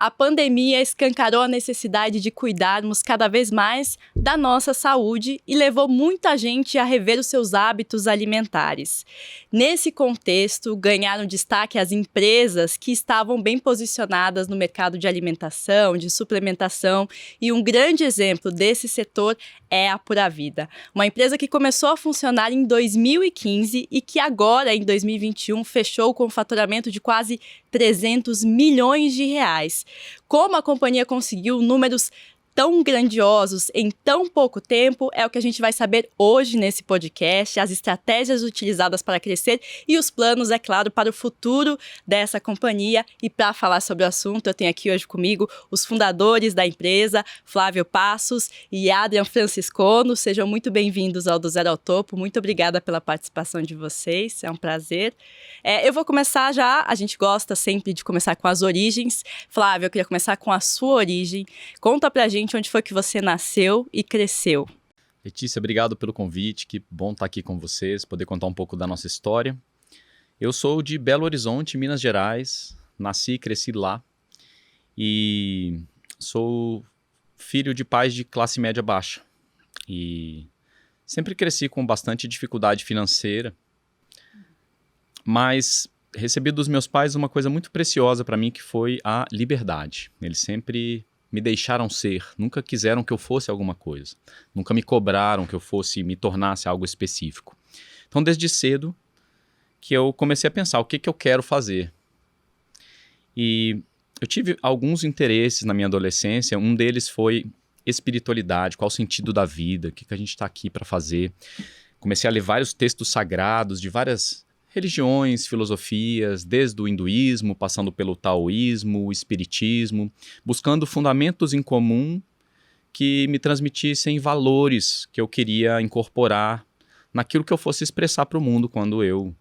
A pandemia escancarou a necessidade de cuidarmos cada vez mais da nossa saúde e levou muita gente a rever os seus hábitos alimentares. Nesse contexto, ganharam destaque as empresas que estavam bem posicionadas no mercado de alimentação, de suplementação, e um grande exemplo desse setor é a Pura Vida, uma empresa que começou a funcionar em 2015 e que agora, em 2021, fechou com um faturamento de quase 300 milhões de reais. Como a companhia conseguiu números tão grandiosos em tão pouco tempo é o que a gente vai saber hoje nesse podcast, as estratégias utilizadas para crescer e os planos, é claro, para o futuro dessa companhia. E para falar sobre o assunto, eu tenho aqui hoje comigo os fundadores da empresa, Flávio Passos e Adrian Franciscono. Sejam muito bem-vindos ao Do Zero ao Topo. Muito obrigada pela participação de vocês, é um prazer. Eu vou começar já, a gente gosta sempre de começar com as origens. Flávio, eu queria começar com a sua origem. Conta pra gente onde foi que você nasceu e cresceu. Letícia, obrigado pelo convite, que bom estar aqui com vocês, poder contar um pouco da nossa história. Eu sou de Belo Horizonte, Minas Gerais, nasci e cresci lá e sou filho de pais de classe média baixa e sempre cresci com bastante dificuldade financeira, mas recebi dos meus pais uma coisa muito preciosa para mim, que foi a liberdade. Eles sempre me deixaram ser, nunca quiseram que eu fosse alguma coisa, nunca me cobraram que eu me tornasse algo específico. Então, desde cedo que eu comecei a pensar o que eu quero fazer. E eu tive alguns interesses na minha adolescência, um deles foi espiritualidade, qual o sentido da vida, o que a gente está aqui para fazer. Comecei a ler vários textos sagrados de várias religiões, filosofias, desde o hinduísmo, passando pelo taoísmo, o espiritismo, buscando fundamentos em comum que me transmitissem valores que eu queria incorporar naquilo que eu fosse expressar para o mundo quando eu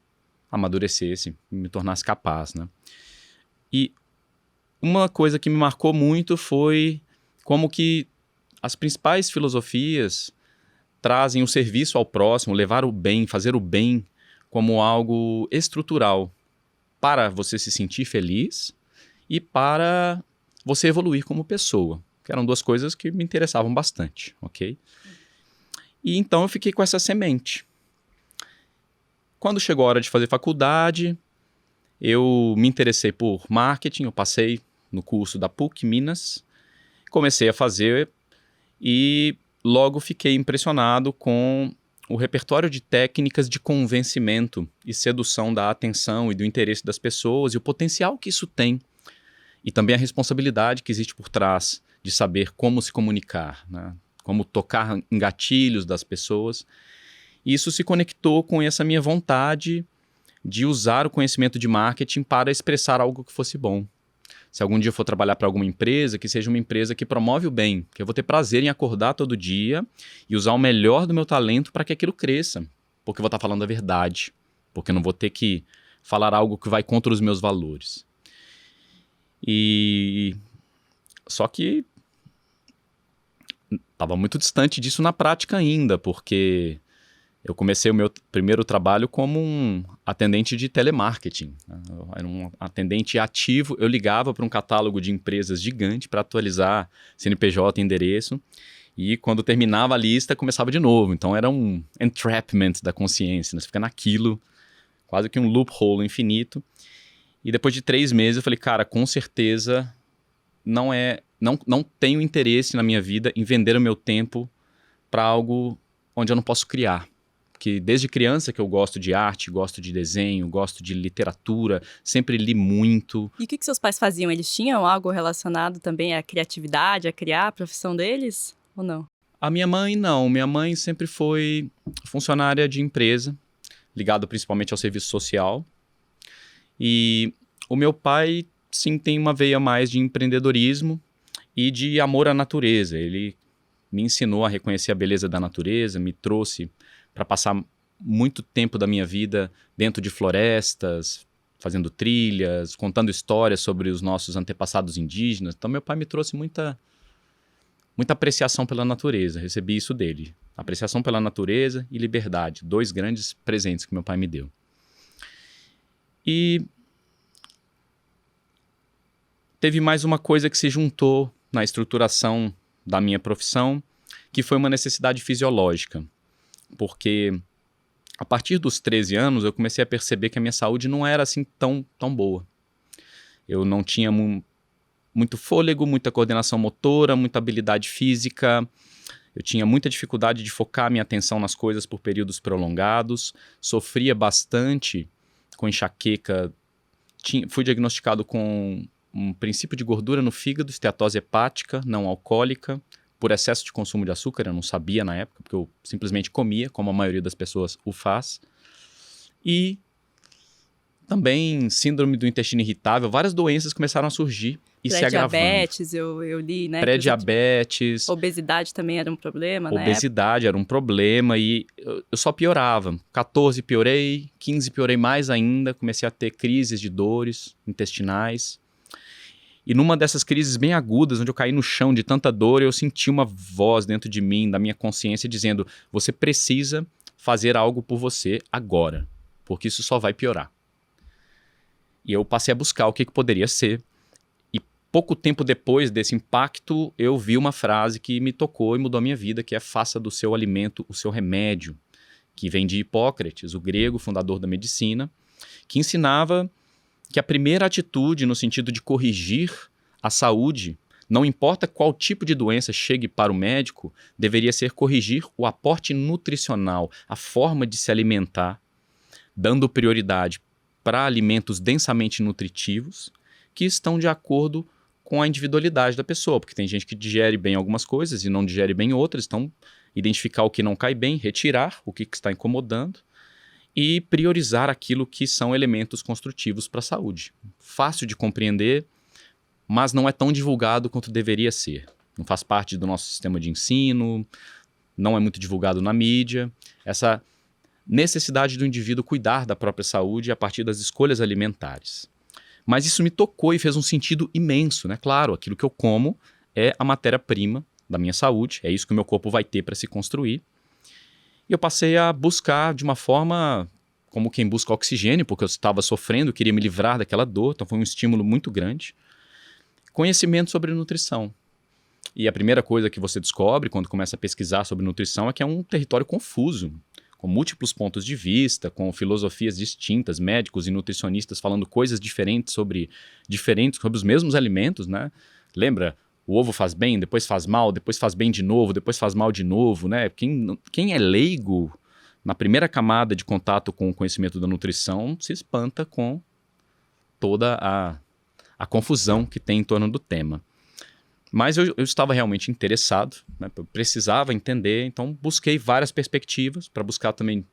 amadurecesse, me tornasse capaz, né? E uma coisa que me marcou muito foi como que as principais filosofias trazem o serviço ao próximo, levar o bem, fazer o bem como algo estrutural para você se sentir feliz e para você evoluir como pessoa, que eram duas coisas que me interessavam bastante, ok? E então eu fiquei com essa semente. Quando chegou a hora de fazer faculdade, eu me interessei por marketing, eu passei no curso da PUC Minas, comecei a fazer e logo fiquei impressionado com o repertório de técnicas de convencimento e sedução da atenção e do interesse das pessoas e o potencial que isso tem. E também a responsabilidade que existe por trás de saber como se comunicar, né? Como tocar em gatilhos das pessoas. E isso se conectou com essa minha vontade de usar o conhecimento de marketing para expressar algo que fosse bom. Se algum dia eu for trabalhar para alguma empresa, que seja uma empresa que promove o bem, que eu vou ter prazer em acordar todo dia e usar o melhor do meu talento para que aquilo cresça, porque eu vou estar falando a verdade, porque eu não vou ter que falar algo que vai contra os meus valores. E só que estava muito distante disso na prática ainda, porque eu comecei o meu primeiro trabalho como um atendente de telemarketing. Eu era um atendente ativo, eu ligava para um catálogo de empresas gigante para atualizar CNPJ, endereço, e quando terminava a lista, começava de novo. Então era um entrapment da consciência, né? Você fica naquilo, quase que um loophole infinito. E depois de 3 meses eu falei, cara, com certeza não tenho interesse na minha vida em vender o meu tempo para algo onde eu não posso criar. Que desde criança que eu gosto de arte, gosto de desenho, gosto de literatura, sempre li muito. E o que seus pais faziam? Eles tinham algo relacionado também à criatividade, a criar a profissão deles ou não? A minha mãe não, minha mãe sempre foi funcionária de empresa, ligada principalmente ao serviço social. E o meu pai, sim, tem uma veia mais de empreendedorismo e de amor à natureza. Ele me ensinou a reconhecer a beleza da natureza, me trouxe para passar muito tempo da minha vida dentro de florestas, fazendo trilhas, contando histórias sobre os nossos antepassados indígenas. Então, meu pai me trouxe muita apreciação pela natureza. Recebi isso dele. Apreciação pela natureza e liberdade. 2 grandes presentes que meu pai me deu. E teve mais uma coisa que se juntou na estruturação da minha profissão, que foi uma necessidade fisiológica. Porque a partir dos 13 anos eu comecei a perceber que a minha saúde não era assim tão boa. Eu não tinha muito fôlego, muita coordenação motora, muita habilidade física. Eu tinha muita dificuldade de focar minha atenção nas coisas por períodos prolongados. Sofria bastante com enxaqueca. Fui diagnosticado com um princípio de gordura no fígado, esteatose hepática, não alcoólica, por excesso de consumo de açúcar. Eu não sabia na época, porque eu simplesmente comia, como a maioria das pessoas o faz. E também síndrome do intestino irritável, várias doenças começaram a surgir e se agravando. Pré-diabetes, eu li, né? Pré-diabetes. Obesidade também era um problema, né? Obesidade era um problema e eu só piorava. 14 piorei, 15 piorei mais ainda, comecei a ter crises de dores intestinais. E numa dessas crises bem agudas, onde eu caí no chão de tanta dor, eu senti uma voz dentro de mim, da minha consciência, dizendo: você precisa fazer algo por você agora, porque isso só vai piorar. E eu passei a buscar o que poderia ser. E pouco tempo depois desse impacto, eu vi uma frase que me tocou e mudou a minha vida, que é: faça do seu alimento o seu remédio, que vem de Hipócrates, o grego, fundador da medicina, que ensinava que a primeira atitude no sentido de corrigir a saúde, não importa qual tipo de doença chegue para o médico, deveria ser corrigir o aporte nutricional, a forma de se alimentar, dando prioridade para alimentos densamente nutritivos que estão de acordo com a individualidade da pessoa, porque tem gente que digere bem algumas coisas e não digere bem outras, então identificar o que não cai bem, retirar o que está incomodando e priorizar aquilo que são elementos construtivos para a saúde. Fácil de compreender, mas não é tão divulgado quanto deveria ser. Não faz parte do nosso sistema de ensino, não é muito divulgado na mídia. Essa necessidade do indivíduo cuidar da própria saúde a partir das escolhas alimentares. Mas isso me tocou e fez um sentido imenso, né? Claro, aquilo que eu como é a matéria-prima da minha saúde, é isso que o meu corpo vai ter para se construir. E eu passei a buscar de uma forma como quem busca oxigênio, porque eu estava sofrendo, queria me livrar daquela dor, então foi um estímulo muito grande. Conhecimento sobre nutrição. E a primeira coisa que você descobre quando começa a pesquisar sobre nutrição é que é um território confuso, com múltiplos pontos de vista, com filosofias distintas, médicos e nutricionistas falando coisas diferentes sobre os mesmos alimentos, né? Lembra? O ovo faz bem, depois faz mal, depois faz bem de novo, depois faz mal de novo, né? Quem é leigo na primeira camada de contato com o conhecimento da nutrição se espanta com toda a confusão que tem em torno do tema. Mas eu estava realmente interessado, né? Eu precisava entender, então busquei várias perspectivas para buscar também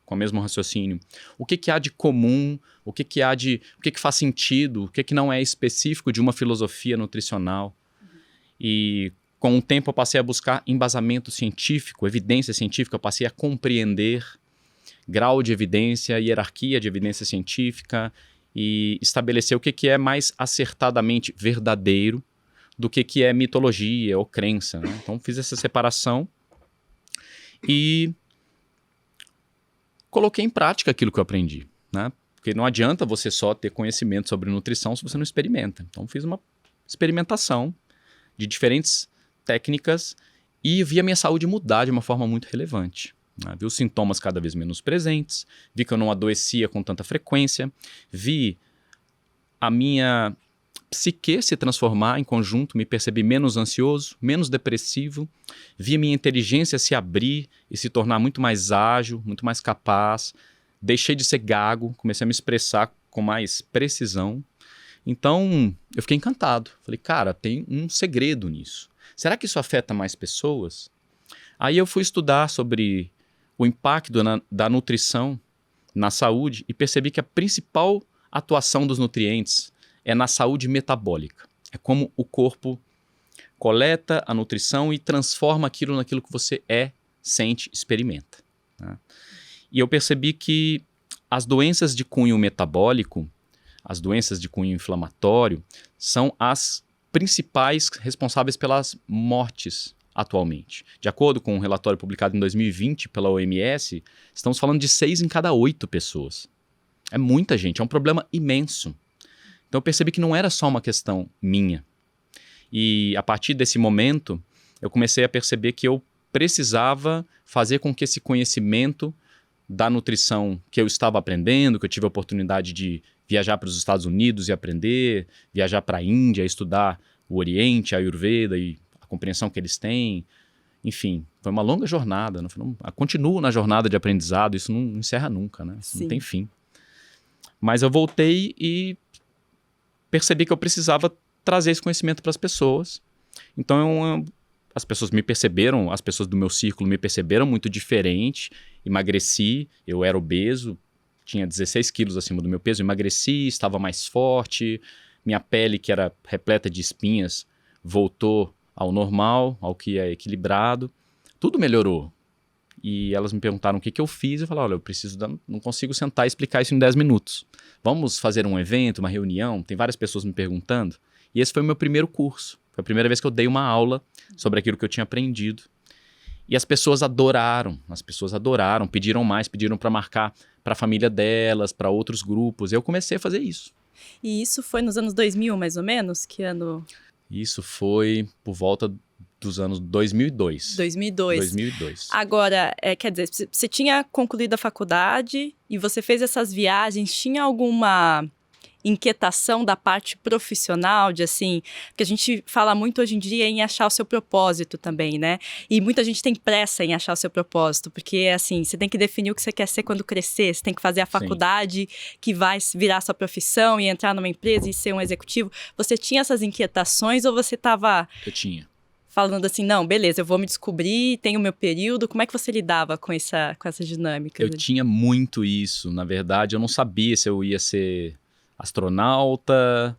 com o mesmo raciocínio o que há de comum, o que faz sentido, o que não é específico de uma filosofia nutricional. E com o tempo eu passei a buscar embasamento científico, evidência científica, eu passei a compreender grau de evidência, hierarquia de evidência científica e estabelecer o que é mais acertadamente verdadeiro do que é mitologia ou crença, né? Então fiz essa separação e coloquei em prática aquilo que eu aprendi, né? Porque não adianta você só ter conhecimento sobre nutrição se você não experimenta. Então fiz uma experimentação de diferentes técnicas e vi a minha saúde mudar de uma forma muito relevante, né? Vi os sintomas cada vez menos presentes, vi que eu não adoecia com tanta frequência, vi a minha psique se transformar em conjunto, me percebi menos ansioso, menos depressivo, vi a minha inteligência se abrir e se tornar muito mais ágil, muito mais capaz, deixei de ser gago, comecei a me expressar com mais precisão. Então, eu fiquei encantado. Falei, cara, tem um segredo nisso. Será que isso afeta mais pessoas? Aí eu fui estudar sobre o impacto da nutrição na saúde e percebi que a principal atuação dos nutrientes é na saúde metabólica. É como o corpo coleta a nutrição e transforma aquilo naquilo que você sente, experimenta, né? E eu percebi que as doenças de cunho metabólico, as doenças de cunho inflamatório, são as principais responsáveis pelas mortes atualmente. De acordo com um relatório publicado em 2020 pela OMS, estamos falando de 6 em cada 8 pessoas. É muita gente, é um problema imenso. Então eu percebi que não era só uma questão minha. E a partir desse momento, eu comecei a perceber que eu precisava fazer com que esse conhecimento da nutrição que eu estava aprendendo, que eu tive a oportunidade de viajar para os Estados Unidos e aprender, viajar para a Índia, estudar o Oriente, a Ayurveda e a compreensão que eles têm. Enfim, foi uma longa jornada. Continuo na jornada de aprendizado, isso não encerra nunca, né? Isso não tem fim. Mas eu voltei e percebi que eu precisava trazer esse conhecimento para as pessoas. Então, as pessoas me perceberam, as pessoas do meu círculo me perceberam muito diferente. Emagreci, eu era obeso, tinha 16 quilos acima do meu peso, emagreci, estava mais forte, minha pele, que era repleta de espinhas, voltou ao normal, ao que é equilibrado, tudo melhorou. E elas me perguntaram o que eu fiz, eu falei, olha, não consigo sentar e explicar isso em 10 minutos. Vamos fazer um evento, uma reunião? Tem várias pessoas me perguntando. E esse foi o meu primeiro curso. Foi a primeira vez que eu dei uma aula sobre aquilo que eu tinha aprendido. E as pessoas adoraram, pediram mais, pediram para marcar para a família delas, para outros grupos. E eu comecei a fazer isso. E isso foi nos anos 2000, mais ou menos? Que ano? Isso foi por volta dos anos 2002. 2002. Agora, quer dizer, você tinha concluído a faculdade e você fez essas viagens, tinha alguma inquietação da parte profissional, de assim, porque a gente fala muito hoje em dia em achar o seu propósito também, né? E muita gente tem pressa em achar o seu propósito, porque assim, você tem que definir o que você quer ser quando crescer, você tem que fazer a faculdade que vai virar sua profissão e entrar numa empresa e ser um executivo. Você tinha essas inquietações ou você estava... Eu tinha. Falando assim, não, beleza, eu vou me descobrir, tenho o meu período. Como é que você lidava com essa dinâmica? Eu tinha muito isso, na verdade, eu não sabia se eu ia ser astronauta,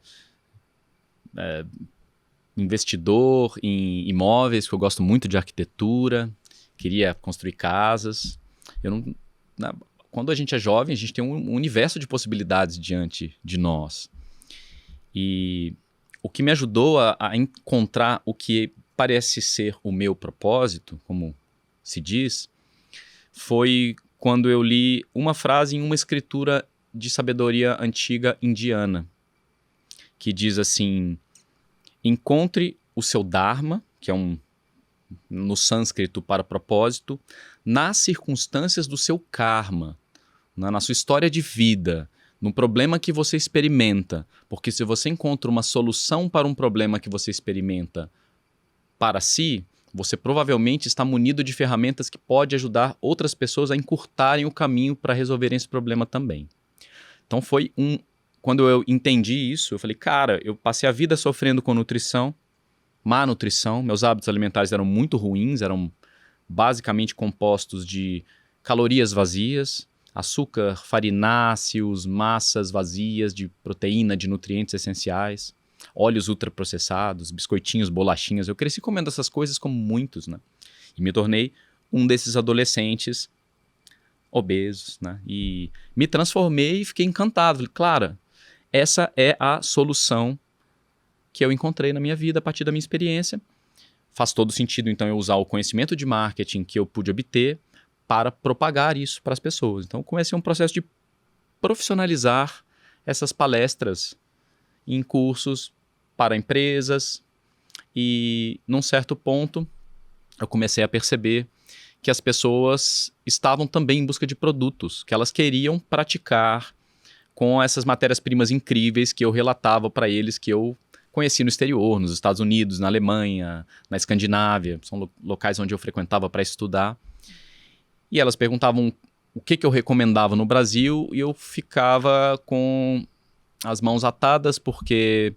investidor em imóveis, porque eu gosto muito de arquitetura, queria construir casas. Quando a gente é jovem, a gente tem um universo de possibilidades diante de nós. E o que me ajudou a encontrar o que parece ser o meu propósito, como se diz, foi quando eu li uma frase em uma escritura de sabedoria antiga indiana, que diz assim: encontre o seu dharma, que é no sânscrito para propósito, nas circunstâncias do seu karma, na sua história de vida, no problema que você experimenta, porque se você encontra uma solução para um problema que você experimenta para si, você provavelmente está munido de ferramentas que pode ajudar outras pessoas a encurtarem o caminho para resolverem esse problema também. Então quando eu entendi isso, eu falei, cara, eu passei a vida sofrendo com nutrição, má nutrição, meus hábitos alimentares eram muito ruins, eram basicamente compostos de calorias vazias, açúcar, farináceos, massas vazias de proteína, de nutrientes essenciais, óleos ultraprocessados, biscoitinhos, bolachinhas. Eu cresci comendo essas coisas como muitos, né? E me tornei um desses adolescentes obesos, né? E me transformei e fiquei encantado. Falei, Clara, essa é a solução que eu encontrei na minha vida a partir da minha experiência. Faz todo sentido, então, eu usar o conhecimento de marketing que eu pude obter para propagar isso para as pessoas. Então, comecei um processo de profissionalizar essas palestras em cursos para empresas e, num certo ponto, eu comecei a perceber que as pessoas estavam também em busca de produtos que elas queriam praticar com essas matérias-primas incríveis que eu relatava para eles, que eu conheci no exterior, nos Estados Unidos, na Alemanha, na Escandinávia, são locais onde eu frequentava para estudar. E elas perguntavam o que eu recomendava no Brasil e eu ficava com as mãos atadas porque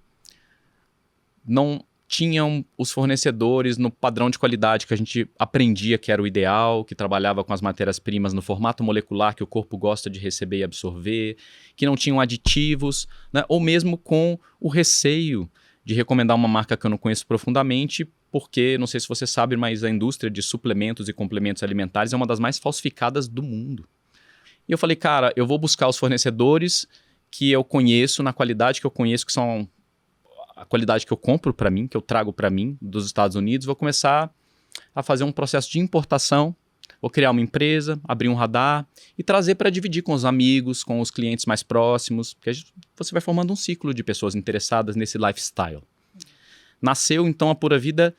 não tinham os fornecedores no padrão de qualidade que a gente aprendia que era o ideal, que trabalhava com as matérias-primas no formato molecular que o corpo gosta de receber e absorver, que não tinham aditivos, né? Ou mesmo com o receio de recomendar uma marca que eu não conheço profundamente, porque, não sei se você sabe, mas a indústria de suplementos e complementos alimentares é uma das mais falsificadas do mundo. E eu falei, cara, eu vou buscar os fornecedores que eu conheço, na qualidade que eu conheço, que são a qualidade que eu compro para mim, que eu trago para mim dos Estados Unidos, vou começar a fazer um processo de importação vou criar uma empresa, abrir um radar e trazer para dividir com os amigos, com os clientes mais próximos, porque você vai formando um ciclo de pessoas interessadas nesse lifestyle. Nasceu, então, a Pura Vida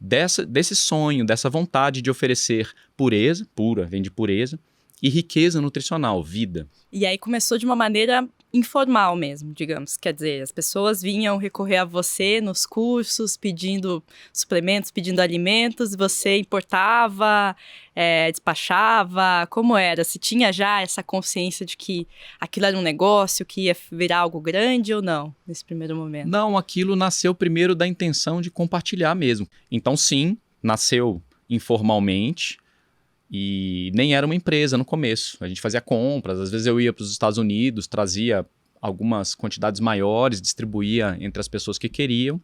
desse sonho, dessa vontade de oferecer pureza, pura, vem de pureza, e riqueza nutricional, vida. E aí começou de uma maneira informal mesmo, digamos. Quer dizer, as pessoas vinham recorrer a você nos cursos, pedindo suplementos, pedindo alimentos, você importava, despachava, como era? Se tinha já essa consciência de que aquilo era um negócio, que ia virar algo grande ou não, nesse primeiro momento? Não, aquilo nasceu primeiro da intenção de compartilhar mesmo. Então, sim, nasceu informalmente, e nem era uma empresa no começo. A gente fazia compras, às vezes eu ia para os Estados Unidos, trazia algumas quantidades maiores, distribuía entre as pessoas que queriam.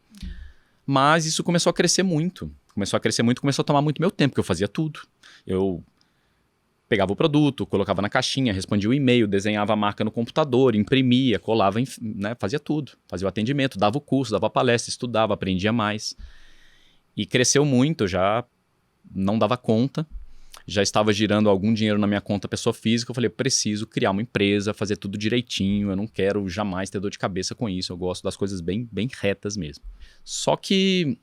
Mas isso começou a crescer muito. Começou a tomar muito meu tempo, porque eu fazia tudo. Eu pegava o produto, colocava na caixinha, respondia o e-mail, desenhava a marca no computador, imprimia, colava, né, fazia tudo. Fazia o atendimento, dava o curso, dava palestra, estudava, aprendia mais. E cresceu muito, eu já não dava conta. Já estava girando algum dinheiro na minha conta pessoa física, eu falei, preciso criar uma empresa, fazer tudo direitinho, eu não quero jamais ter dor de cabeça com isso, eu gosto das coisas bem, bem retas mesmo. Só que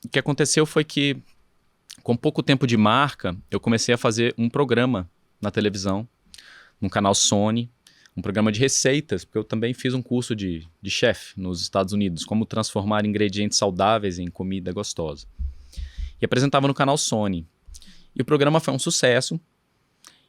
o que aconteceu foi que, com pouco tempo de marca, eu comecei a fazer um programa na televisão, no canal Sony, um programa de receitas, porque eu também fiz um curso de chefe nos Estados Unidos, como transformar ingredientes saudáveis em comida gostosa. E apresentava no canal Sony. E o programa foi um sucesso,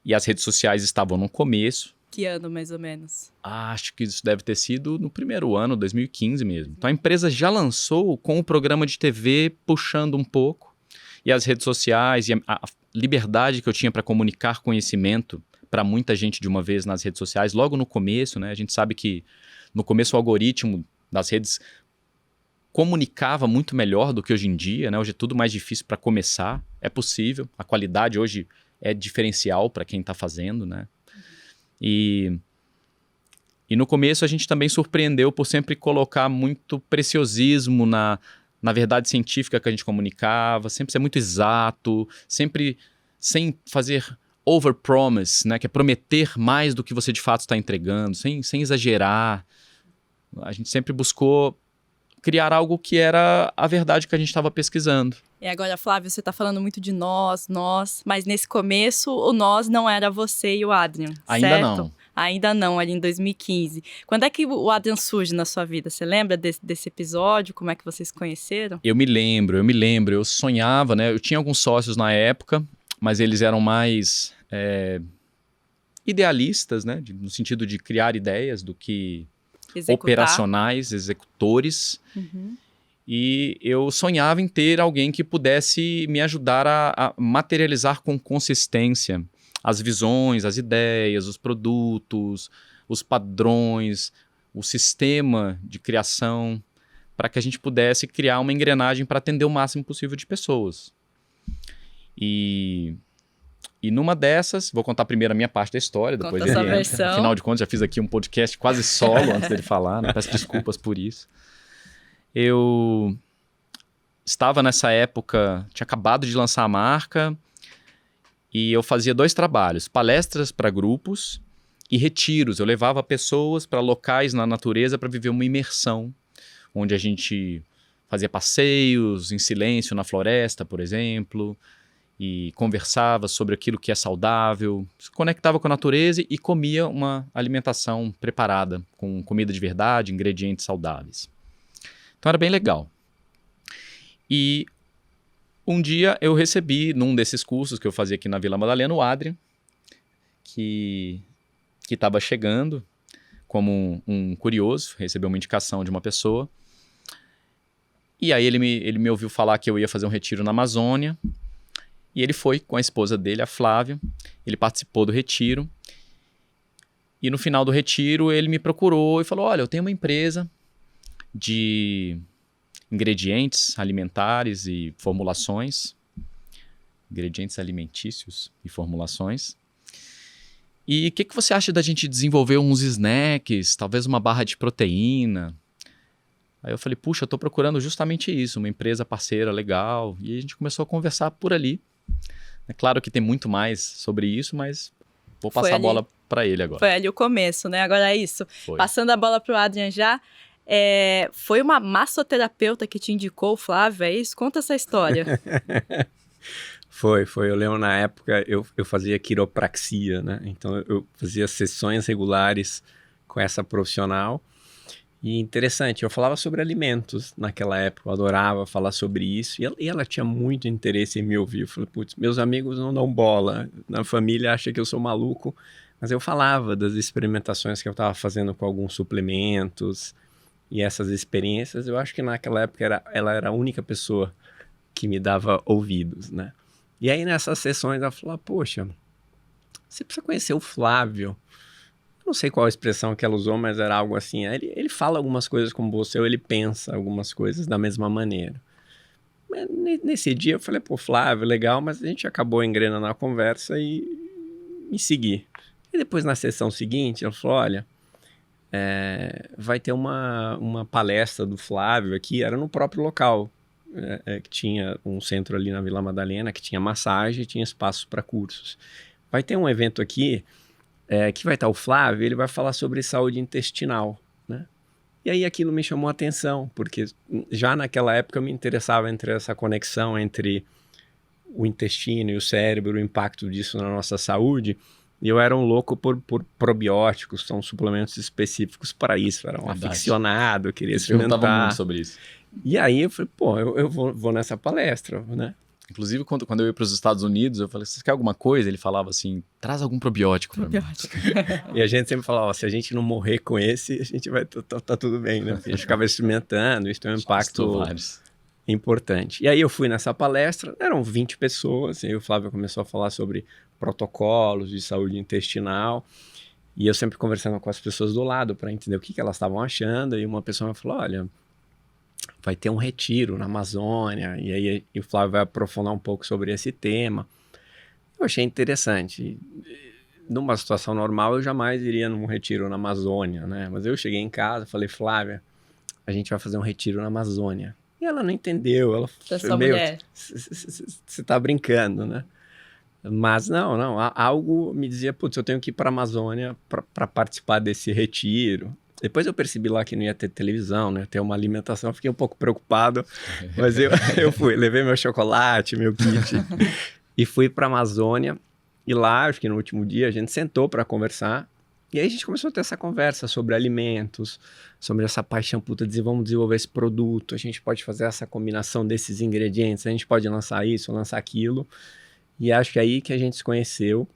e as redes sociais estavam no começo. Que ano, mais ou menos? Acho que isso deve ter sido no primeiro ano, 2015 mesmo. Então a empresa já lançou com o programa de TV puxando um pouco, e as redes sociais, e a liberdade que eu tinha para comunicar conhecimento para muita gente de uma vez nas redes sociais, logo no começo, né? A gente sabe que no começo o algoritmo das redes comunicava muito melhor do que hoje em dia, né? Hoje é tudo mais difícil para começar, é possível, a qualidade hoje é diferencial para quem está fazendo, né? E no começo a gente também surpreendeu por sempre colocar muito preciosismo na verdade científica que a gente comunicava, sempre ser muito exato, sempre sem fazer overpromise, né? Que é prometer mais do que você de fato está entregando, sem exagerar. A gente sempre buscou criar algo que era a verdade que a gente estava pesquisando. E agora, Flávio, você está falando muito de nós, mas nesse começo o nós não era você e o Adrian, Ainda certo? não. Ainda não, ali em 2015. Quando é que o Adrian surge na sua vida? Você lembra desse episódio? Como é que vocês se conheceram? Eu me lembro. Eu sonhava, né? Eu tinha alguns sócios na época, mas eles eram mais idealistas, né? No sentido de criar ideias do que operacionais, executores. Uhum. E eu sonhava em ter alguém que pudesse me ajudar a materializar com consistência as visões, as ideias, os produtos, os padrões, o sistema de criação, para que a gente pudesse criar uma engrenagem para atender o máximo possível de pessoas. E numa dessas, vou contar primeiro a minha parte da história, depois ele entra. Versão. Afinal de contas, já fiz aqui um podcast quase solo antes dele falar, né? Peço desculpas por isso. Eu estava nessa época, tinha acabado de lançar a marca, e eu fazia 2 trabalhos, palestras para grupos e retiros. Eu levava pessoas para locais na natureza para viver uma imersão, onde a gente fazia passeios em silêncio na floresta, por exemplo, e conversava sobre aquilo que é saudável, se conectava com a natureza e comia uma alimentação preparada, com comida de verdade, ingredientes saudáveis. Então era bem legal. E um dia eu recebi, num desses cursos que eu fazia aqui na Vila Madalena, o Adrian, que estava chegando como um curioso, recebeu uma indicação de uma pessoa. E aí ele me ouviu falar que eu ia fazer um retiro na Amazônia. E ele foi com a esposa dele, a Flávia. Ele participou do retiro. E no final do retiro ele me procurou e falou, olha, eu tenho uma empresa de ingredientes alimentares e formulações, ingredientes alimentícios e formulações. E o que você acha da gente desenvolver uns snacks, talvez uma barra de proteína? Aí eu falei, puxa, eu estou procurando justamente isso, uma empresa parceira legal. E a gente começou a conversar por ali, É claro que tem muito mais sobre isso, mas vou passar a bola para ele agora. Foi ali o começo, né? Agora é isso. Foi. Passando a bola para o Adrian já, foi uma massoterapeuta que te indicou o Flávio, é isso? Conta essa história. Foi. Eu lembro na época, eu fazia quiropraxia, né? Então eu fazia sessões regulares com essa profissional. E interessante, eu falava sobre alimentos naquela época, eu adorava falar sobre isso. E ela tinha muito interesse em me ouvir. Eu falei, putz, meus amigos não dão bola, na família acha que eu sou maluco. Mas eu falava das experimentações que eu estava fazendo com alguns suplementos e essas experiências. Eu acho que naquela época ela era a única pessoa que me dava ouvidos, né? E aí nessas sessões ela falou, poxa, você precisa conhecer o Flávio. Eu não sei qual a expressão que ela usou, mas era algo assim. Ele fala algumas coisas como você, ou ele pensa algumas coisas da mesma maneira. Mas nesse dia eu falei, pô, Flávio, legal, mas a gente acabou engrenando a conversa e segui. E depois na sessão seguinte ela falou, olha, vai ter uma palestra do Flávio aqui, era no próprio local. Que tinha um centro ali na Vila Madalena, que tinha massagem e tinha espaço para cursos. Vai ter um evento aqui, que vai estar o Flávio, ele vai falar sobre saúde intestinal, né? E aí aquilo me chamou a atenção, porque já naquela época eu me interessava entre essa conexão entre o intestino e o cérebro, o impacto disso na nossa saúde, e eu era um louco por probióticos, são suplementos específicos para isso, era um aficionado, queria experimentar. Eu perguntava muito sobre isso. E aí eu falei, pô, eu vou nessa palestra, né? Inclusive, quando eu ia para os Estados Unidos, eu falei, você quer alguma coisa? Ele falava assim, traz algum probiótico para mim. E a gente sempre falava, se a gente não morrer com esse, a gente vai tá tudo bem, né? A gente ficava experimentando, isso tem um impacto importante. E aí eu fui nessa palestra, eram 20 pessoas, e aí o Flávio começou a falar sobre protocolos de saúde intestinal, e eu sempre conversando com as pessoas do lado para entender o que elas estavam achando, e uma pessoa me falou, olha, vai ter um retiro na Amazônia, e aí o Flávio vai aprofundar um pouco sobre esse tema. Eu achei interessante. Numa situação normal, eu jamais iria num retiro na Amazônia, né? Mas eu cheguei em casa, falei, Flávia, a gente vai fazer um retiro na Amazônia. E ela não entendeu, ela falou, você tá brincando, né? Mas não, algo me dizia, putz, eu tenho que ir para a Amazônia para participar desse retiro. Depois eu percebi lá que não ia ter televisão, né? Ter uma alimentação, fiquei um pouco preocupado, mas eu fui, levei meu chocolate, meu kit e fui para a Amazônia. E lá, acho que no último dia, a gente sentou para conversar. E aí a gente começou a ter essa conversa sobre alimentos, sobre essa paixão, puta, vamos desenvolver esse produto, a gente pode fazer essa combinação desses ingredientes, a gente pode lançar isso, lançar aquilo. E acho que é aí que a gente se conheceu.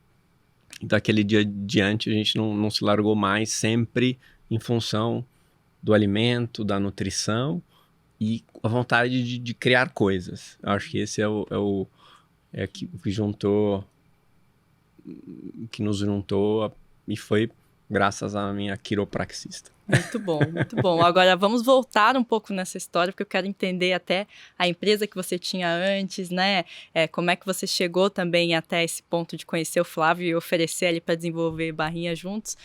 E daquele dia diante a gente não se largou mais, sempre em função do alimento, da nutrição e a vontade de criar coisas. Eu acho que esse é o que juntou, que nos juntou e foi graças à minha quiropraxista. Muito bom, muito bom. Agora vamos voltar um pouco nessa história, porque eu quero entender até a empresa que você tinha antes, né? Como é que você chegou também até esse ponto de conhecer o Flávio e oferecer ali para desenvolver Barrinha juntos.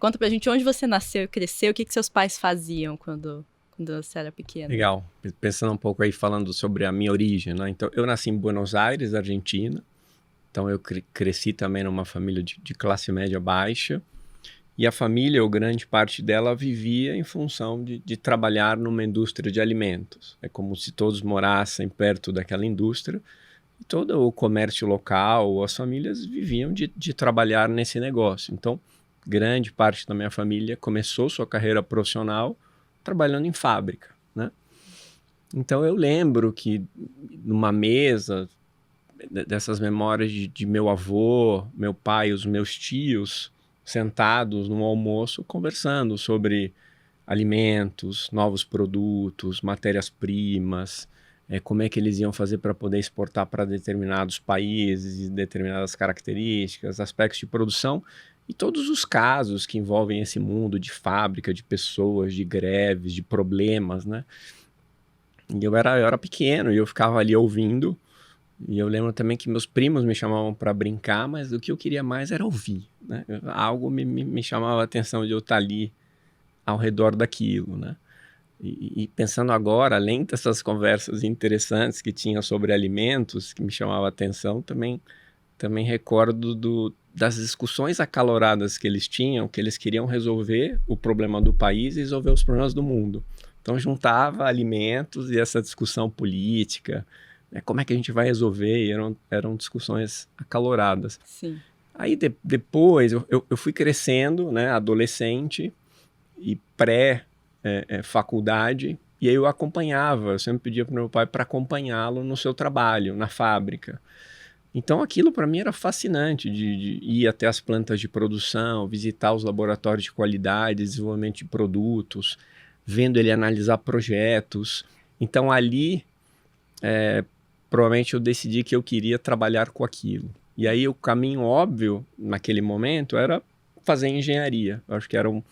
Conta pra gente onde você nasceu e cresceu, o que seus pais faziam quando você era pequeno. Legal. Pensando um pouco aí, falando sobre a minha origem, né? Então, eu nasci em Buenos Aires, Argentina. Então, eu cresci também numa família de classe média baixa. E a família, ou grande parte dela, vivia em função de trabalhar numa indústria de alimentos. É como se todos morassem perto daquela indústria e todo o comércio local, as famílias viviam de trabalhar nesse negócio. Então, grande parte da minha família começou sua carreira profissional trabalhando em fábrica, né? Então, eu lembro que numa mesa dessas memórias de meu avô, meu pai, os meus tios, sentados no almoço conversando sobre alimentos, novos produtos, matérias-primas, como é que eles iam fazer para poder exportar para determinados países, determinadas características, aspectos de produção e todos os casos que envolvem esse mundo de fábrica, de pessoas, de greves, de problemas, né? E eu era pequeno e eu ficava ali ouvindo. E eu lembro também que meus primos me chamavam para brincar, mas o que eu queria mais era ouvir, né? Algo me chamava a atenção de eu estar ali ao redor daquilo, né? E pensando agora, além dessas conversas interessantes que tinha sobre alimentos, que me chamava a atenção, também recordo das discussões acaloradas que eles tinham, que eles queriam resolver o problema do país e resolver os problemas do mundo. Então juntava alimentos e essa discussão política, né, como é que a gente vai resolver, e eram discussões acaloradas. Sim. Aí depois eu fui crescendo, né, adolescente e faculdade, e aí eu acompanhava, eu sempre pedia para o meu pai para acompanhá-lo no seu trabalho, na fábrica. Então aquilo para mim era fascinante, de ir até as plantas de produção, visitar os laboratórios de qualidade, desenvolvimento de produtos, vendo ele analisar projetos. Então ali, provavelmente eu decidi que eu queria trabalhar com aquilo. E aí o caminho óbvio, naquele momento, era fazer engenharia. Eu acho que era um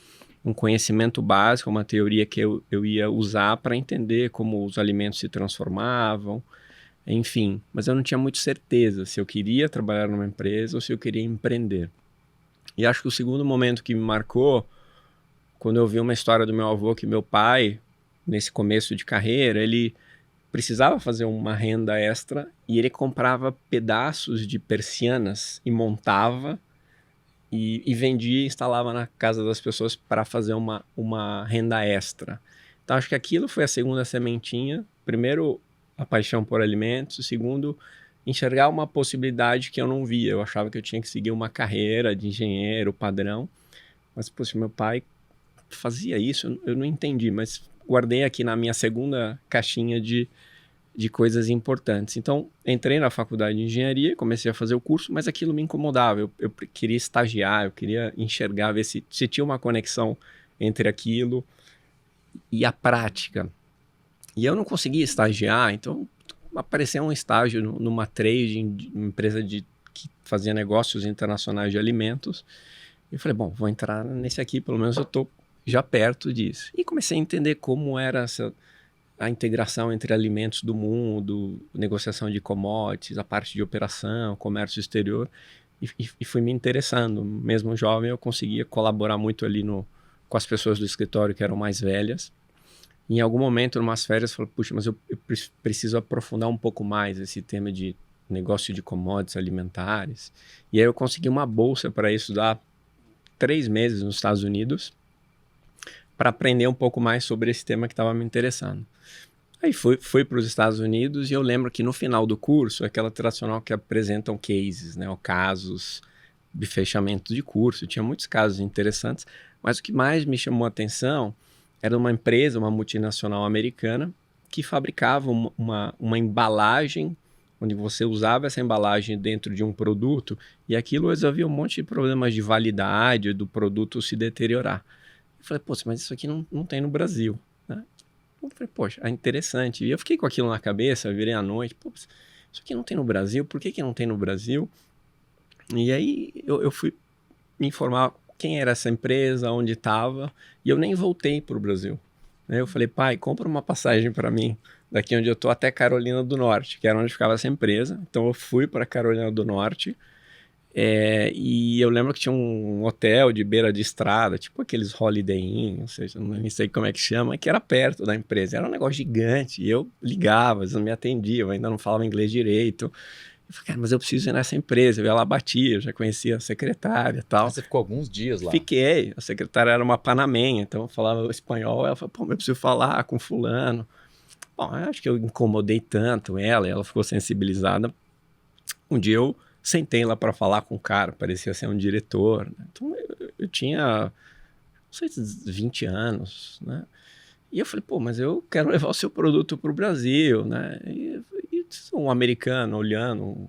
conhecimento básico, uma teoria que eu ia usar para entender como os alimentos se transformavam, enfim. Mas eu não tinha muito certeza se eu queria trabalhar numa empresa ou se eu queria empreender. E acho que o segundo momento que me marcou, quando eu vi uma história do meu avô, que meu pai, nesse começo de carreira, ele precisava fazer uma renda extra e ele comprava pedaços de persianas e montava e vendia e instalava na casa das pessoas para fazer uma renda extra. Então acho que aquilo foi a segunda sementinha. Primeiro, a paixão por alimentos. Segundo, enxergar uma possibilidade que eu não via. Eu achava que eu tinha que seguir uma carreira de engenheiro padrão. Mas, poxa, meu pai fazia isso, eu não entendi, mas guardei aqui na minha segunda caixinha de coisas importantes. Então, entrei na faculdade de engenharia, comecei a fazer o curso, mas aquilo me incomodava. Eu queria estagiar, eu queria enxergar, ver se tinha uma conexão entre aquilo e a prática. E eu não conseguia estagiar, então apareceu um estágio numa trading, uma empresa que fazia negócios internacionais de alimentos. E eu falei, bom, vou entrar nesse aqui, pelo menos eu estou já perto disso. E comecei a entender como era a integração entre alimentos do mundo, negociação de commodities, a parte de operação, comércio exterior, e fui me interessando. Mesmo jovem, eu conseguia colaborar muito ali com as pessoas do escritório que eram mais velhas. Em algum momento, em umas férias, eu falei, puxa, mas eu preciso aprofundar um pouco mais esse tema de negócio de commodities alimentares. E aí eu consegui uma bolsa para estudar 3 meses nos Estados Unidos, para aprender um pouco mais sobre esse tema que estava me interessando. Aí fui para os Estados Unidos e eu lembro que no final do curso, aquela tradicional que apresentam cases, né, ou casos de fechamento de curso, tinha muitos casos interessantes, mas o que mais me chamou a atenção era uma empresa, uma multinacional americana, que fabricava uma embalagem, onde você usava essa embalagem dentro de um produto e aquilo resolvia um monte de problemas de validade do produto se deteriorar. Eu falei, poxa, mas isso aqui não tem no Brasil, né? Eu falei, poxa, é interessante. E eu fiquei com aquilo na cabeça, virei à noite, pô, isso aqui não tem no Brasil, por que não tem no Brasil? E aí eu fui me informar quem era essa empresa, onde estava, e eu nem voltei para o Brasil. Eu falei, pai, compra uma passagem para mim, daqui onde eu estou até Carolina do Norte, que era onde ficava essa empresa. Então eu fui para Carolina do Norte, e eu lembro que tinha um hotel de beira de estrada, tipo aqueles Holiday Inn, ou seja, não sei como é que chama, que era perto da empresa. Era um negócio gigante, e eu ligava, eles não me atendiam, eu ainda não falava inglês direito. Eu falei, cara, mas eu preciso ir nessa empresa. Eu ia lá, batia, eu já conhecia a secretária e tal. Mas você ficou alguns dias lá? Fiquei. A secretária era uma panamenha, então eu falava espanhol. Ela falou, pô, eu preciso falar com fulano. Bom, eu acho que eu incomodei tanto ela, e ela ficou sensibilizada. Um dia eu sentei lá para falar com o cara, parecia ser um diretor, né? Então eu tinha, não sei, 20 anos, né? E eu falei, pô, mas eu quero levar o seu produto para o Brasil, né? E um americano olhando,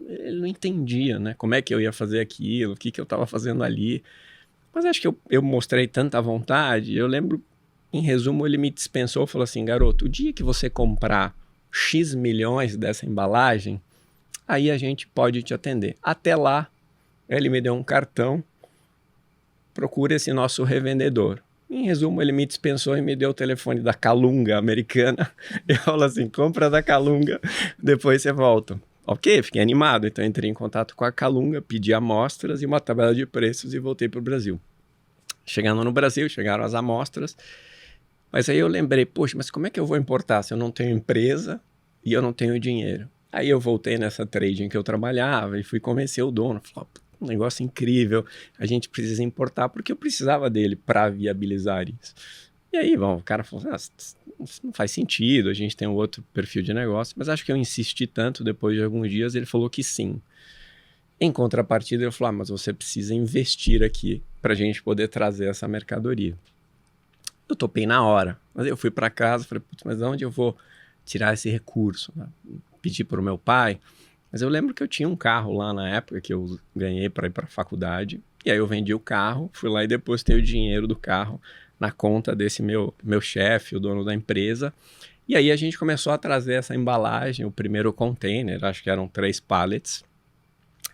ele não entendia, né? Como é que eu ia fazer aquilo, o que eu estava fazendo ali. Mas acho que eu mostrei tanta vontade. Eu lembro, em resumo, ele me dispensou e falou assim, garoto, o dia que você comprar X milhões dessa embalagem, aí a gente pode te atender. Até lá, ele me deu um cartão, procura esse nosso revendedor. Em resumo, ele me dispensou e me deu o telefone da Calunga americana. Eu falo assim, compra da Calunga, depois você volta. Ok, fiquei animado. Então entrei em contato com a Calunga, pedi amostras e uma tabela de preços e voltei para o Brasil. Chegando no Brasil, chegaram as amostras. Mas aí eu lembrei, poxa, mas como é que eu vou importar se eu não tenho empresa e eu não tenho dinheiro? Aí eu voltei nessa trade em que eu trabalhava e fui convencer o dono. Falei, um negócio incrível, a gente precisa importar porque eu precisava dele para viabilizar isso. E aí, bom, o cara falou, isso não faz sentido, a gente tem um outro perfil de negócio, mas acho que eu insisti tanto, depois de alguns dias ele falou que sim. Em contrapartida, ele falou, mas você precisa investir aqui para a gente poder trazer essa mercadoria. Eu topei na hora, mas eu fui para casa, falei, putz, mas de onde eu vou tirar esse recurso? Pedi para o meu pai, mas eu lembro que eu tinha um carro lá na época que eu ganhei para ir para a faculdade, e aí eu vendi o carro, fui lá e depositei o dinheiro do carro na conta desse meu chefe, o dono da empresa, e aí a gente começou a trazer essa embalagem, o primeiro container, acho que eram 3 pallets,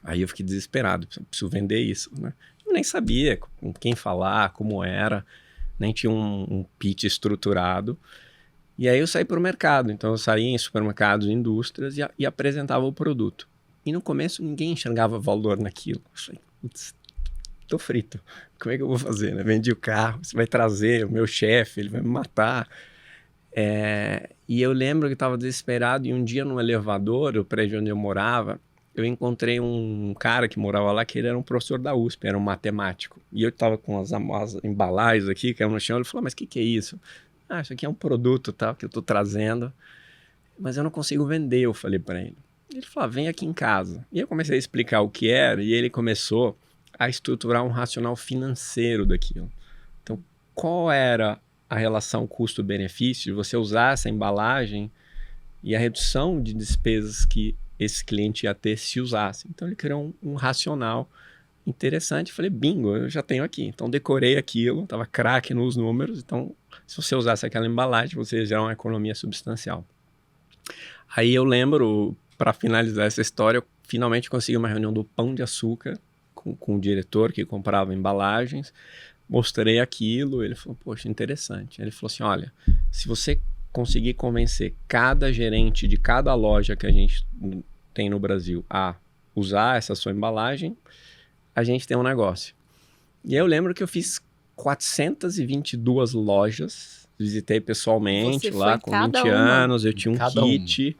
aí eu fiquei desesperado, preciso vender isso, né? Eu nem sabia com quem falar, como era, nem tinha um pitch estruturado. E aí eu saí para o mercado. Então eu saía em supermercados e indústrias e apresentava o produto. E no começo ninguém enxergava valor naquilo. Eu falei, putz, tô frito. Como é que eu vou fazer, né? Vendi o carro, você vai trazer o meu chefe, ele vai me matar. E eu lembro que estava desesperado e um dia no elevador, o prédio onde eu morava, eu encontrei um cara que morava lá, que ele era um professor da USP, era um matemático. E eu estava com as embalagens aqui, caiu no chão, ele falou, mas o que é isso? Isso aqui é um produto tal, que eu estou trazendo, mas eu não consigo vender, eu falei para ele. Ele falou, vem aqui em casa. E eu comecei a explicar o que era, e ele começou a estruturar um racional financeiro daquilo. Então, qual era a relação custo-benefício de você usar essa embalagem e a redução de despesas que esse cliente ia ter se usasse? Então, ele criou um racional interessante. Falei, bingo, eu já tenho aqui. Então, decorei aquilo, estava craque nos números. Então, se você usasse aquela embalagem, você ia gerar uma economia substancial. Aí eu lembro, para finalizar essa história, eu finalmente consegui uma reunião do Pão de Açúcar com o diretor que comprava embalagens. Mostrei aquilo, ele falou, poxa, interessante. Ele falou assim, olha, se você conseguir convencer cada gerente de cada loja que a gente tem no Brasil a usar essa sua embalagem, a gente tem um negócio. E aí eu lembro que eu fiz 422 lojas, visitei pessoalmente lá com 20 anos, eu tinha um kit,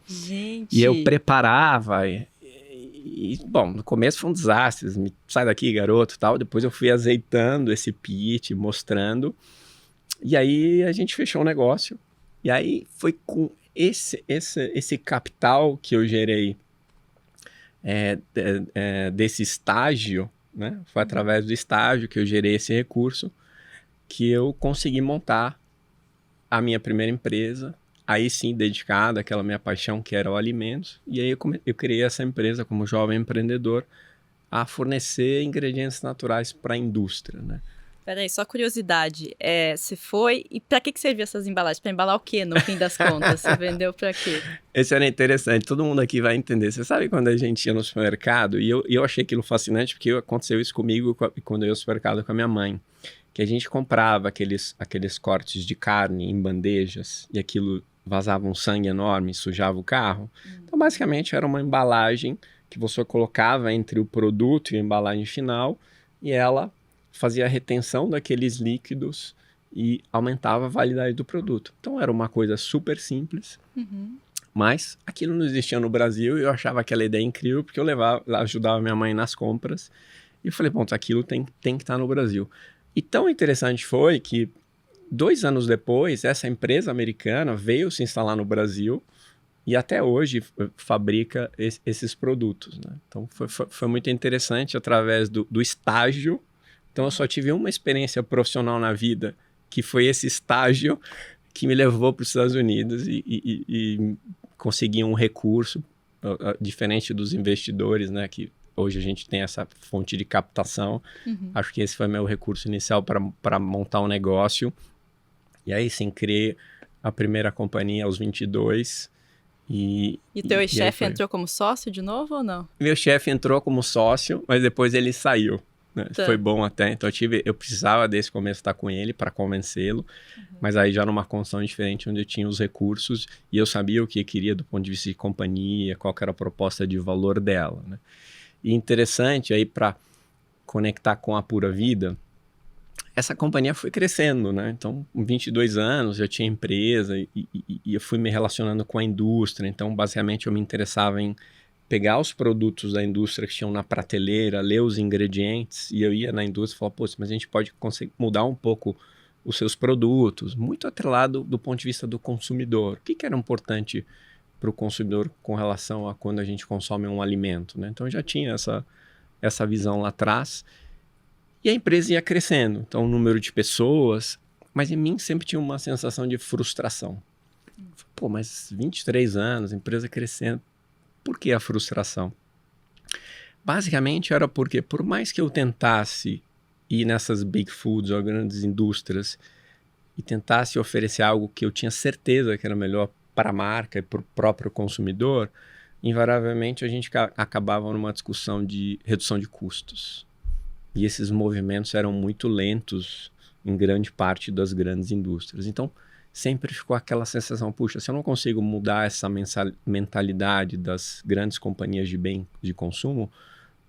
e eu preparava, bom, no começo foi um desastre, sai daqui garoto tal, depois eu fui azeitando esse pitch, mostrando, e aí a gente fechou o negócio, e aí foi com esse capital que eu gerei desse estágio, né? Foi através do estágio que eu gerei esse recurso que eu consegui montar a minha primeira empresa, aí sim dedicada àquela minha paixão que era o alimentos, e aí eu criei essa empresa como jovem empreendedor a fornecer ingredientes naturais para a indústria, né? Peraí, só curiosidade, você foi, e para que servia essas embalagens? Para embalar o quê, no fim das contas? Você vendeu para quê? Esse era interessante, todo mundo aqui vai entender. Você sabe quando a gente ia no supermercado, e eu achei aquilo fascinante, porque aconteceu isso comigo quando eu ia no supermercado com a minha mãe, que a gente comprava aqueles cortes de carne em bandejas, e aquilo vazava um sangue enorme, sujava o carro. Então, basicamente, era uma embalagem que você colocava entre o produto e a embalagem final, e ela fazia a retenção daqueles líquidos e aumentava a validade do produto. Então era uma coisa super simples, mas aquilo não existia no Brasil e eu achava aquela ideia incrível porque eu ajudava minha mãe nas compras e eu falei, bom, aquilo tem que estar no Brasil. E tão interessante foi que 2 anos depois, essa empresa americana veio se instalar no Brasil e até hoje fabrica esses produtos, né? Então foi muito interessante através do estágio. Então, eu só tive uma experiência profissional na vida, que foi esse estágio que me levou para os Estados Unidos e consegui um recurso diferente dos investidores, né? Que hoje a gente tem essa fonte de captação. Acho que esse foi meu recurso inicial para montar um negócio. E aí, sim, criei a primeira companhia aos 22. E teu chefe entrou como sócio de novo ou não? Meu chefe entrou como sócio, mas depois ele saiu. Tá. Foi bom até, então eu precisava desse começo estar com ele para convencê-lo, mas aí já numa condição diferente, onde eu tinha os recursos e eu sabia o que eu queria do ponto de vista de companhia, qual que era a proposta de valor dela, né? E interessante aí para conectar com a Pura Vida, essa companhia foi crescendo, né? Então, com 22 anos, eu tinha empresa e eu fui me relacionando com a indústria. Então, basicamente, eu me interessava em pegar os produtos da indústria que tinham na prateleira, ler os ingredientes, e eu ia na indústria e falava, pô, mas a gente pode conseguir mudar um pouco os seus produtos, muito atrelado do ponto de vista do consumidor. O que era importante para o consumidor com relação a quando a gente consome um alimento, né? Então, eu já tinha essa visão lá atrás. E a empresa ia crescendo, então o número de pessoas, mas em mim sempre tinha uma sensação de frustração. Pô, mas 23 anos, empresa crescendo, por que a frustração? Basicamente era porque, por mais que eu tentasse ir nessas big foods ou grandes indústrias e tentasse oferecer algo que eu tinha certeza que era melhor para a marca e para o próprio consumidor, invariavelmente a gente acabava numa discussão de redução de custos. E esses movimentos eram muito lentos em grande parte das grandes indústrias. Então, sempre ficou aquela sensação, puxa, se eu não consigo mudar essa mentalidade das grandes companhias de bem de consumo,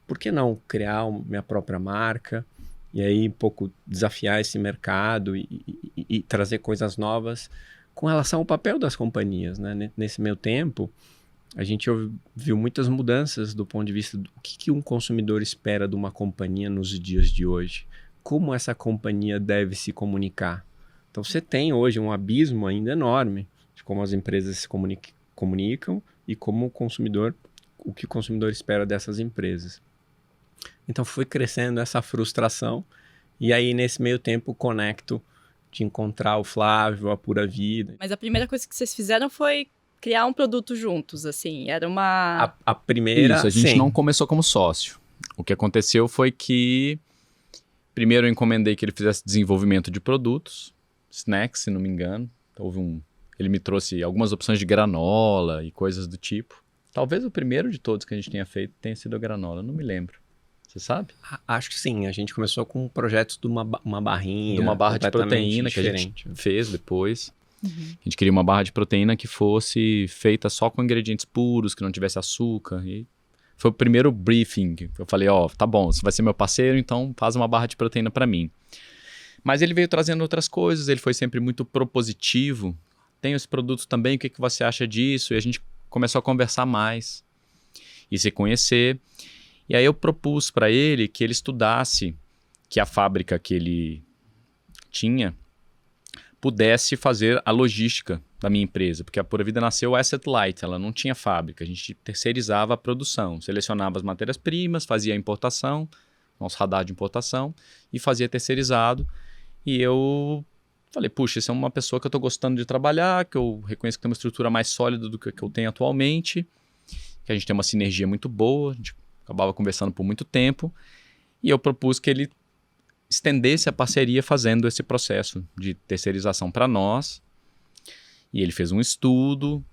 por que não criar minha própria marca e aí um pouco desafiar esse mercado e trazer coisas novas com relação ao papel das companhias, né? Nesse meio tempo, a gente viu muitas mudanças do ponto de vista do que um consumidor espera de uma companhia nos dias de hoje. Como essa companhia deve se comunicar. Então você tem hoje um abismo ainda enorme de como as empresas se comunicam e como o que o consumidor espera dessas empresas. Então foi crescendo essa frustração e aí nesse meio tempo conecto de encontrar o Flávio, a Pura Vida. Mas a primeira coisa que vocês fizeram foi criar um produto juntos, assim, era uma... A primeira, isso, a gente sim. não começou como sócio. O que aconteceu foi que, primeiro eu encomendei que ele fizesse desenvolvimento de produtos, snacks, se não me engano. Então, ele me trouxe algumas opções de granola e coisas do tipo. Talvez o primeiro de todos que a gente tenha feito tenha sido a granola, não me lembro. Você sabe? Acho que sim, a gente começou com projetos de uma barrinha. De uma barra de proteína que a gente fez depois. Uhum. A gente queria uma barra de proteína que fosse feita só com ingredientes puros, que não tivesse açúcar. E foi o primeiro briefing. Eu falei, tá bom, você vai ser meu parceiro, então faz uma barra de proteína para mim. Mas ele veio trazendo outras coisas, ele foi sempre muito propositivo. Tem esse produto também, o que você acha disso? E a gente começou a conversar mais e se conhecer. E aí eu propus para ele que ele estudasse que a fábrica que ele tinha pudesse fazer a logística da minha empresa, porque a Pura Vida nasceu asset light, ela não tinha fábrica, a gente terceirizava a produção, selecionava as matérias-primas, fazia a importação, nosso radar de importação, e fazia terceirizado. E eu falei, puxa, isso é uma pessoa que eu estou gostando de trabalhar, que eu reconheço que tem uma estrutura mais sólida do que eu tenho atualmente, que a gente tem uma sinergia muito boa, a gente acabava conversando por muito tempo, e eu propus que ele estendesse a parceria fazendo esse processo de terceirização para nós. E ele fez um estudo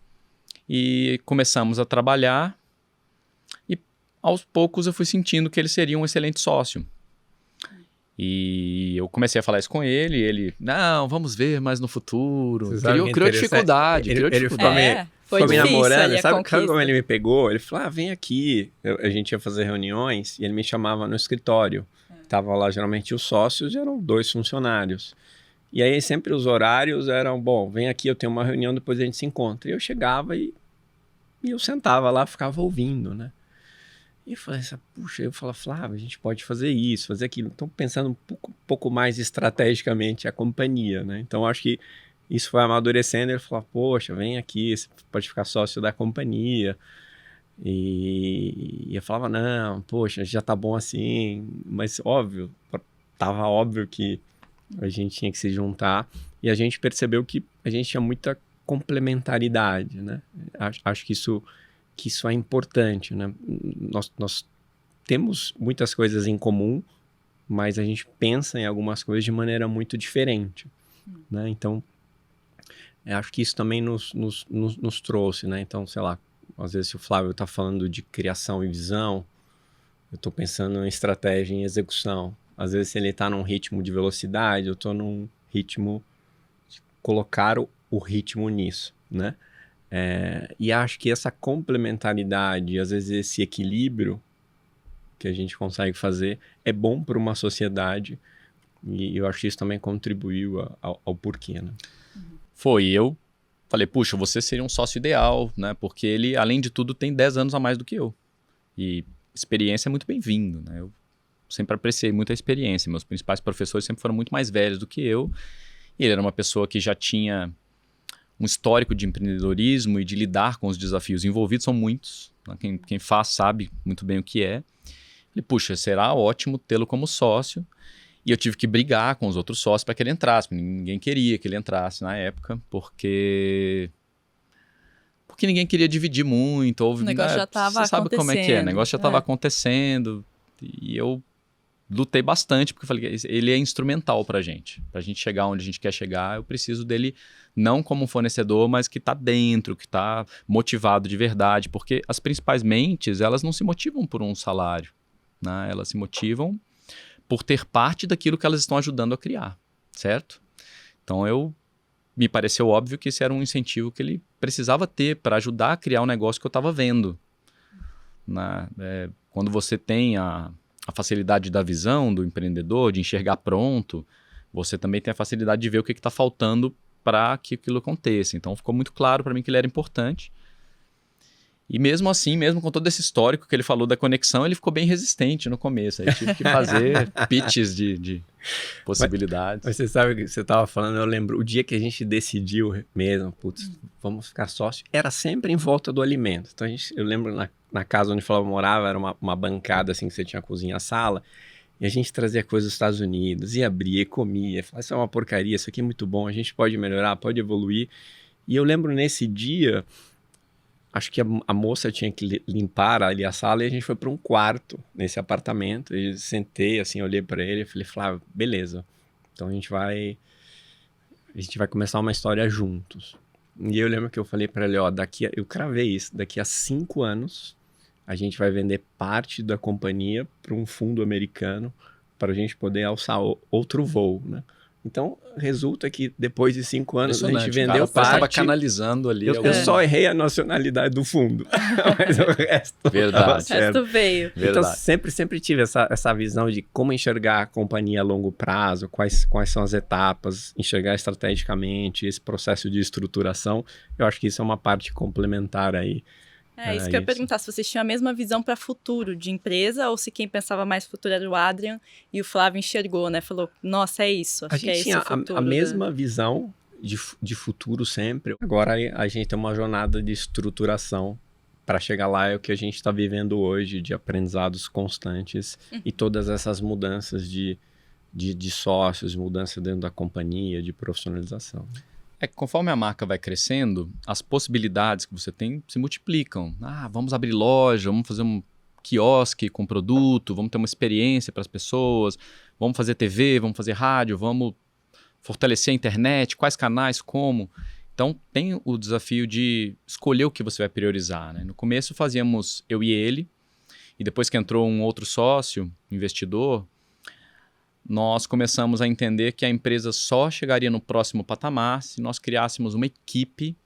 e começamos a trabalhar e aos poucos eu fui sentindo que ele seria um excelente sócio. E eu comecei a falar isso com ele e ele, não, vamos ver mais no futuro. Criou dificuldade. Ele ficou me namorando, sabe como ele me pegou? Ele falou, vem aqui. A gente ia fazer reuniões e ele me chamava no escritório. Tava lá, geralmente os sócios eram 2 funcionários. E aí sempre os horários eram, bom, vem aqui, eu tenho uma reunião, depois a gente se encontra. E eu chegava e eu sentava lá, ficava ouvindo, né? E eu falei, puxa, eu falava, Flávio, a gente pode fazer isso, fazer aquilo. Então pensando um pouco mais estrategicamente a companhia, né? Então acho que isso foi amadurecendo. Ele falou, poxa, vem aqui, você pode ficar sócio da companhia. E eu falava, não, poxa, já tá bom assim, mas óbvio, tava óbvio que a gente tinha que se juntar e a gente percebeu que a gente tinha muita complementaridade, né? Acho que isso é importante, né? Nós temos muitas coisas em comum, mas a gente pensa em algumas coisas de maneira muito diferente, né? Então, acho que isso também nos trouxe, né? Então, sei lá, às vezes se o Flávio está falando de criação e visão, eu estou pensando em estratégia e em execução. Às vezes se ele está num ritmo de velocidade, eu estou num ritmo de colocar o ritmo nisso, né? E acho que essa complementaridade, às vezes esse equilíbrio que a gente consegue fazer é bom para uma sociedade E eu acho que isso também contribuiu ao porquê, né? Foi, eu falei, puxa, você seria um sócio ideal, né? Porque ele, além de tudo, tem 10 anos a mais do que eu. E experiência é muito bem-vindo, né? Eu sempre apreciei muito a experiência. Meus principais professores sempre foram muito mais velhos do que eu. E ele era uma pessoa que já tinha um histórico de empreendedorismo e de lidar com os desafios envolvidos, são muitos. Né? Quem faz sabe muito bem o que é. Falei, puxa, será ótimo tê-lo como sócio. E eu tive que brigar com os outros sócios para que ele entrasse. Ninguém queria que ele entrasse na época, porque ninguém queria dividir muito. O negócio já estava acontecendo. Você sabe como é que é, o negócio já estava acontecendo. E eu lutei bastante, porque eu falei, ele é instrumental para a gente chegar onde a gente quer chegar. Eu preciso dele não como um fornecedor, mas que está dentro, que está motivado de verdade, porque as principais mentes, elas não se motivam por um salário, né? Elas se motivam por ter parte daquilo que elas estão ajudando a criar, certo? Então me pareceu óbvio que esse era um incentivo que ele precisava ter para ajudar a criar um negócio que eu estava vendo. Quando você tem a facilidade da visão do empreendedor, de enxergar pronto, você também tem a facilidade de ver o que está faltando para que aquilo aconteça. Então ficou muito claro para mim que ele era importante. E mesmo assim, mesmo com todo esse histórico que ele falou da conexão, ele ficou bem resistente no começo. Aí tive que fazer pitches de possibilidades. Mas você sabe o que você estava falando, eu lembro, o dia que a gente decidiu mesmo, vamos ficar sócio, era sempre em volta do alimento. Então eu lembro na casa onde o Flávio morava, era uma bancada assim que você tinha cozinha, sala, e a gente trazia coisas dos Estados Unidos, e abria, e comia, falava, isso é uma porcaria, isso aqui é muito bom, a gente pode melhorar, pode evoluir. E eu lembro nesse dia, acho que a moça tinha que limpar ali a sala e a gente foi para um quarto nesse apartamento. E sentei assim, olhei para ele e falei, Flávio, beleza. Então a gente vai começar uma história juntos. E eu lembro que eu falei para ele, eu cravei isso, daqui a 5 anos a gente vai vender parte da companhia para um fundo americano para a gente poder alçar outro voo, né? Então, resulta que depois de 5 anos a gente vendeu parte. Estava canalizando ali. Eu só errei a nacionalidade do fundo, mas o resto Verdade. O resto veio. Então, sempre tive essa visão de como enxergar a companhia a longo prazo, quais são as etapas, enxergar estrategicamente, esse processo de estruturação. Eu acho que isso é uma parte complementar aí. Isso que eu ia perguntar, se vocês tinham a mesma visão para futuro de empresa ou se quem pensava mais futuro era o Adrian e o Flávio enxergou, né? Falou, nossa, é isso, acho que é esse o futuro. A gente tinha a mesma visão de futuro sempre. Agora a gente tem uma jornada de estruturação para chegar lá, é o que a gente está vivendo hoje, de aprendizados constantes e todas essas mudanças de sócios, mudança dentro da companhia, de profissionalização. É que conforme a marca vai crescendo, as possibilidades que você tem se multiplicam. Vamos abrir loja, vamos fazer um quiosque com produto, vamos ter uma experiência para as pessoas, vamos fazer TV, vamos fazer rádio, vamos fortalecer a internet, quais canais, como. Então tem o desafio de escolher o que você vai priorizar, né? No começo fazíamos eu e ele, e depois que entrou um outro sócio, investidor, nós começamos a entender que a empresa só chegaria no próximo patamar se nós criássemos uma equipe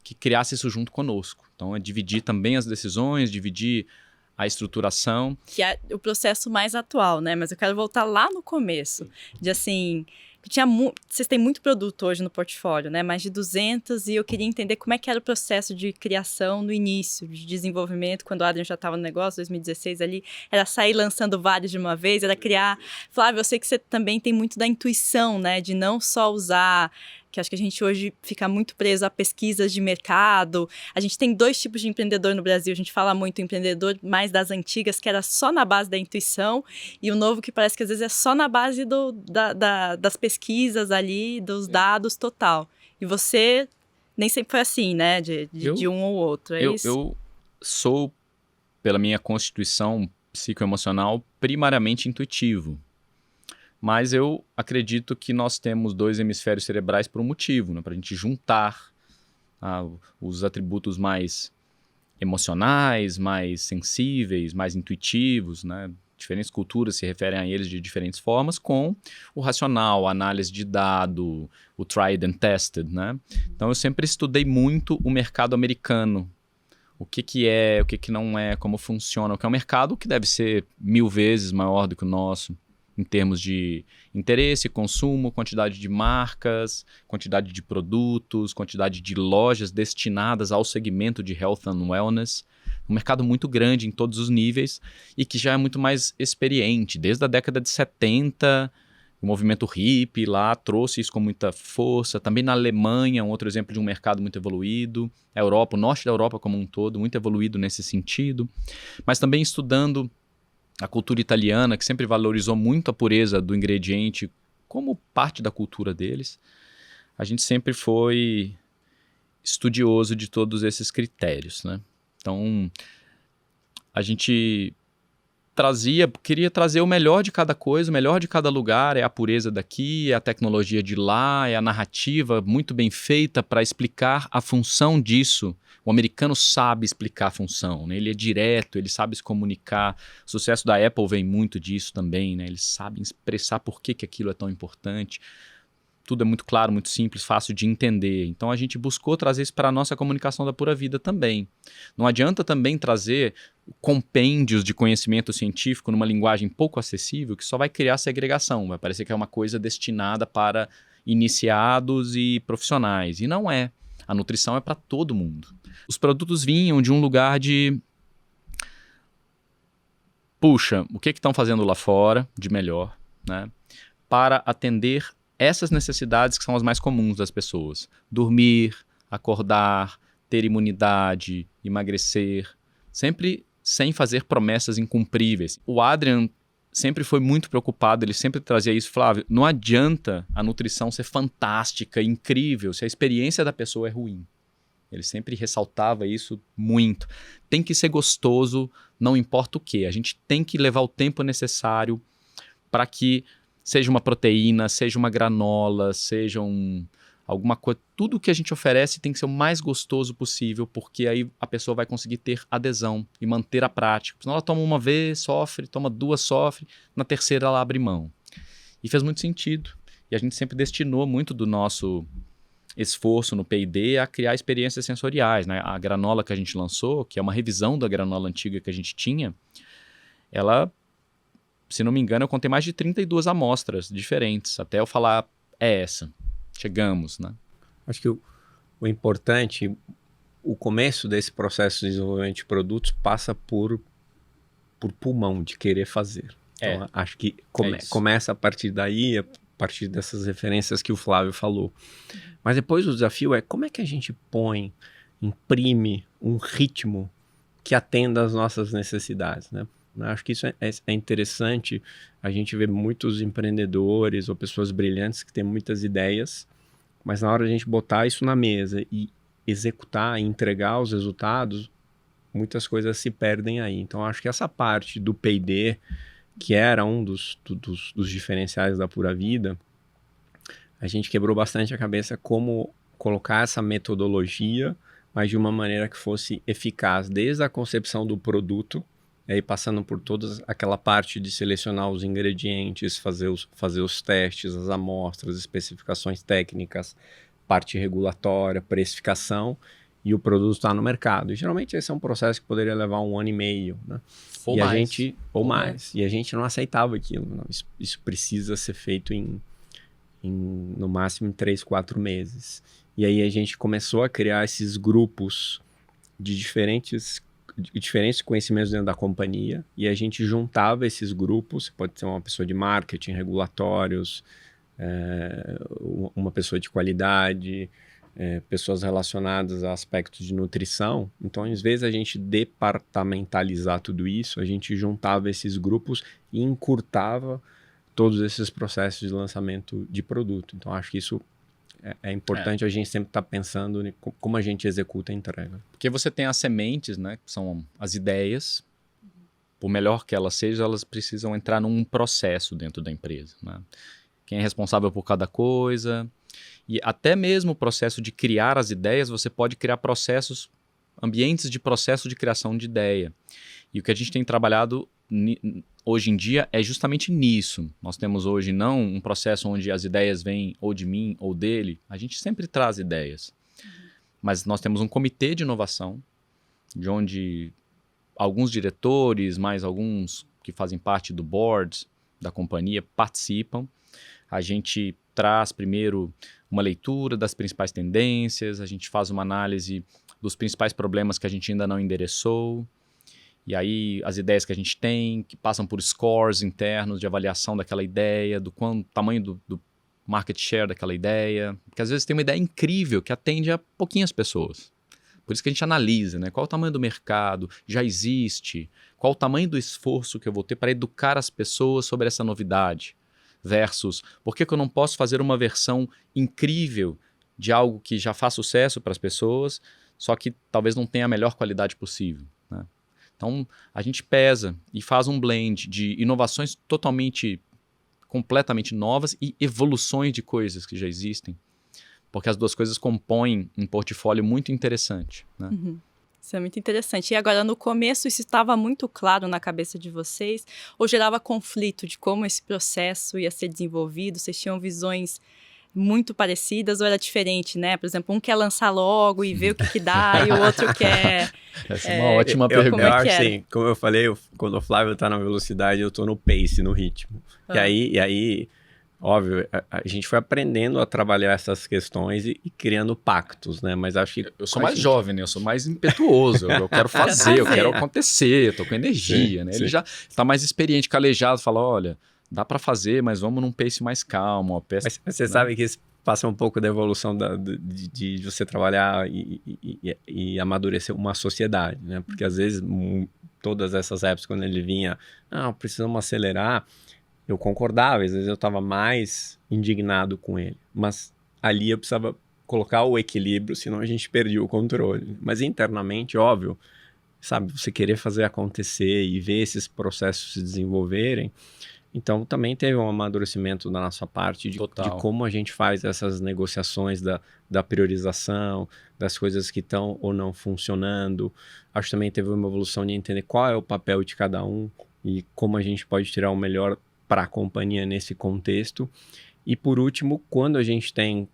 que criasse isso junto conosco. Então, é dividir também as decisões, dividir a estruturação. Que é o processo mais atual, né? Mas eu quero voltar lá no começo, de assim... Vocês têm muito produto hoje no portfólio, né? Mais de 200, e eu queria entender como é que era o processo de criação no início, de desenvolvimento, quando o Adrian já estava no negócio, 2016 ali, era sair lançando vários de uma vez, era criar... Flávio, eu sei que você também tem muito da intuição, né? De não só usar... que acho que a gente hoje fica muito preso a pesquisas de mercado. A gente tem 2 tipos de empreendedor no Brasil. A gente fala muito empreendedor mais das antigas, que era só na base da intuição, e o novo que parece que às vezes é só na base das pesquisas ali, dos dados total. E você nem sempre foi assim, né? De um ou outro, isso? Eu sou, pela minha constituição psicoemocional, primariamente intuitivo. Mas eu acredito que nós temos 2 hemisférios cerebrais por um motivo, né? Para a gente juntar os atributos mais emocionais, mais sensíveis, mais intuitivos, né? Diferentes culturas se referem a eles de diferentes formas, com o racional, a análise de dado, o tried and tested, né? Então eu sempre estudei muito o mercado americano. O que é, o que não é, como funciona, o que é um mercado que deve ser 1000 vezes maior do que o nosso. em termos de interesse, consumo, quantidade de marcas, quantidade de produtos, quantidade de lojas destinadas ao segmento de health and wellness. Um mercado muito grande em todos os níveis e que já é muito mais experiente. Desde a década de 70, o movimento hippie lá trouxe isso com muita força. Também na Alemanha, um outro exemplo de um mercado muito evoluído. A Europa, o norte da Europa como um todo, muito evoluído nesse sentido. Mas também estudando a cultura italiana, que sempre valorizou muito a pureza do ingrediente como parte da cultura deles. A gente sempre foi estudioso de todos esses critérios, né? Então, a gente queria trazer o melhor de cada coisa, o melhor de cada lugar, é a pureza daqui, é a tecnologia de lá, é a narrativa muito bem feita para explicar a função disso. O americano sabe explicar a função, né? Ele é direto, ele sabe se comunicar. O sucesso da Apple vem muito disso também, né? Eles sabem expressar por que aquilo é tão importante. Tudo é muito claro, muito simples, fácil de entender. Então a gente buscou trazer isso para a nossa comunicação da Pura Vida também. Não adianta também trazer compêndios de conhecimento científico numa linguagem pouco acessível que só vai criar segregação. Vai parecer que é uma coisa destinada para iniciados e profissionais. E não é. A nutrição é para todo mundo. Os produtos vinham de um lugar de... Puxa, o que estão fazendo lá fora de melhor, né? Para atender essas necessidades que são as mais comuns das pessoas. Dormir, acordar, ter imunidade, emagrecer, sempre sem fazer promessas incumpríveis. O Adrian sempre foi muito preocupado, ele sempre trazia isso, Flávio, não adianta a nutrição ser fantástica, incrível, se a experiência da pessoa é ruim. Ele sempre ressaltava isso muito. Tem que ser gostoso, não importa o quê. A gente tem que levar o tempo necessário para que seja uma proteína, seja uma granola, seja alguma coisa. Tudo que a gente oferece tem que ser o mais gostoso possível, porque aí a pessoa vai conseguir ter adesão e manter a prática. Senão ela toma uma vez, sofre, toma duas, sofre, na terceira ela abre mão. E fez muito sentido. E a gente sempre destinou muito do nosso esforço no P&D a criar experiências sensoriais, né? A granola que a gente lançou, que é uma revisão da granola antiga que a gente tinha, ela... Se não me engano, eu contei mais de 32 amostras diferentes, até eu falar, é essa, chegamos, né? Acho que o importante, o começo desse processo de desenvolvimento de produtos passa por pulmão, de querer fazer. Então, acho que começa a partir daí, a partir dessas referências que o Flávio falou. Mas depois o desafio é como é que a gente imprime um ritmo que atenda às nossas necessidades, né? Acho que isso é interessante, a gente vê muitos empreendedores ou pessoas brilhantes que têm muitas ideias, mas na hora de a gente botar isso na mesa e executar e entregar os resultados, muitas coisas se perdem aí. Então acho que essa parte do P&D, que era um dos diferenciais da Pura Vida, a gente quebrou bastante a cabeça como colocar essa metodologia, mas de uma maneira que fosse eficaz, desde a concepção do produto, e aí passando por toda aquela parte de selecionar os ingredientes, fazer os testes, as amostras, especificações técnicas, parte regulatória, precificação, e o produto está no mercado. E geralmente esse é um processo que poderia levar 1 ano e meio, né? Ou mais. E a gente não aceitava aquilo. Não. Isso precisa ser feito no máximo em 3, 4 meses. E aí a gente começou a criar esses grupos de diferentes conhecimentos dentro da companhia, e a gente juntava esses grupos, pode ser uma pessoa de marketing, regulatórios, uma pessoa de qualidade, pessoas relacionadas a aspectos de nutrição. Então, às vezes, a gente departamentalizar tudo isso, a gente juntava esses grupos e encurtava todos esses processos de lançamento de produto. Então, acho que isso é importante a gente sempre estar pensando em como a gente executa a entrega. Porque você tem as sementes, né, que são as ideias, por melhor que elas sejam, elas precisam entrar num processo dentro da empresa, né? Quem é responsável por cada coisa, e até mesmo o processo de criar as ideias, você pode criar ambientes de processo de criação de ideia. E o que a gente tem trabalhado hoje em dia é justamente nisso. Nós temos hoje não um processo onde as ideias vêm ou de mim ou dele, a gente sempre traz ideias. Mas nós temos um comitê de inovação, de onde alguns diretores, mais alguns que fazem parte do board, da companhia participam. A gente traz primeiro uma leitura das principais tendências, a gente faz uma análise dos principais problemas que a gente ainda não endereçou, e aí as ideias que a gente tem, que passam por scores internos de avaliação daquela ideia, do tamanho do market share daquela ideia, porque às vezes tem uma ideia incrível que atende a pouquinhas pessoas. Por isso que a gente analisa, né? Qual o tamanho do mercado, já existe, qual o tamanho do esforço que eu vou ter para educar as pessoas sobre essa novidade, versus por que eu não posso fazer uma versão incrível de algo que já faz sucesso para as pessoas, só que talvez não tenha a melhor qualidade possível, né? Então, a gente pesa e faz um blend de inovações completamente novas e evoluções de coisas que já existem, porque as duas coisas compõem um portfólio muito interessante, né? Uhum. Isso é muito interessante. E agora, no começo, isso estava muito claro na cabeça de vocês? Ou gerava conflito de como esse processo ia ser desenvolvido? Vocês tinham visões muito parecidas ou era diferente, né? Por exemplo, um quer lançar logo e ver o que dá, e o outro quer... Essa é uma ótima pergunta. Como é que era? Assim, como eu falei, quando o Flávio tá na velocidade, eu tô no pace, no ritmo. E aí, óbvio, a gente foi aprendendo a trabalhar essas questões e criando pactos, né? Mas acho que... Eu sou mais jovem, né? Eu sou mais impetuoso, eu quero fazer, eu quero acontecer, eu tô com energia, sim, né? Sim. Ele já tá mais experiente, calejado, fala, olha, dá para fazer, mas vamos num pace mais calmo. Mas você sabe que isso passa um pouco da evolução de você trabalhar e amadurecer uma sociedade, né? Porque às vezes, todas essas épocas, quando ele vinha, precisamos acelerar, eu concordava, às vezes eu estava mais indignado com ele. Mas ali eu precisava colocar o equilíbrio, senão a gente perdia o controle. Mas internamente, óbvio, sabe, você querer fazer acontecer e ver esses processos se desenvolverem. Então, também teve um amadurecimento da nossa parte de como a gente faz essas negociações da priorização, das coisas que estão ou não funcionando. Acho que também teve uma evolução de entender qual é o papel de cada um e como a gente pode tirar o melhor para a companhia nesse contexto. E, por último, quando a gente tem...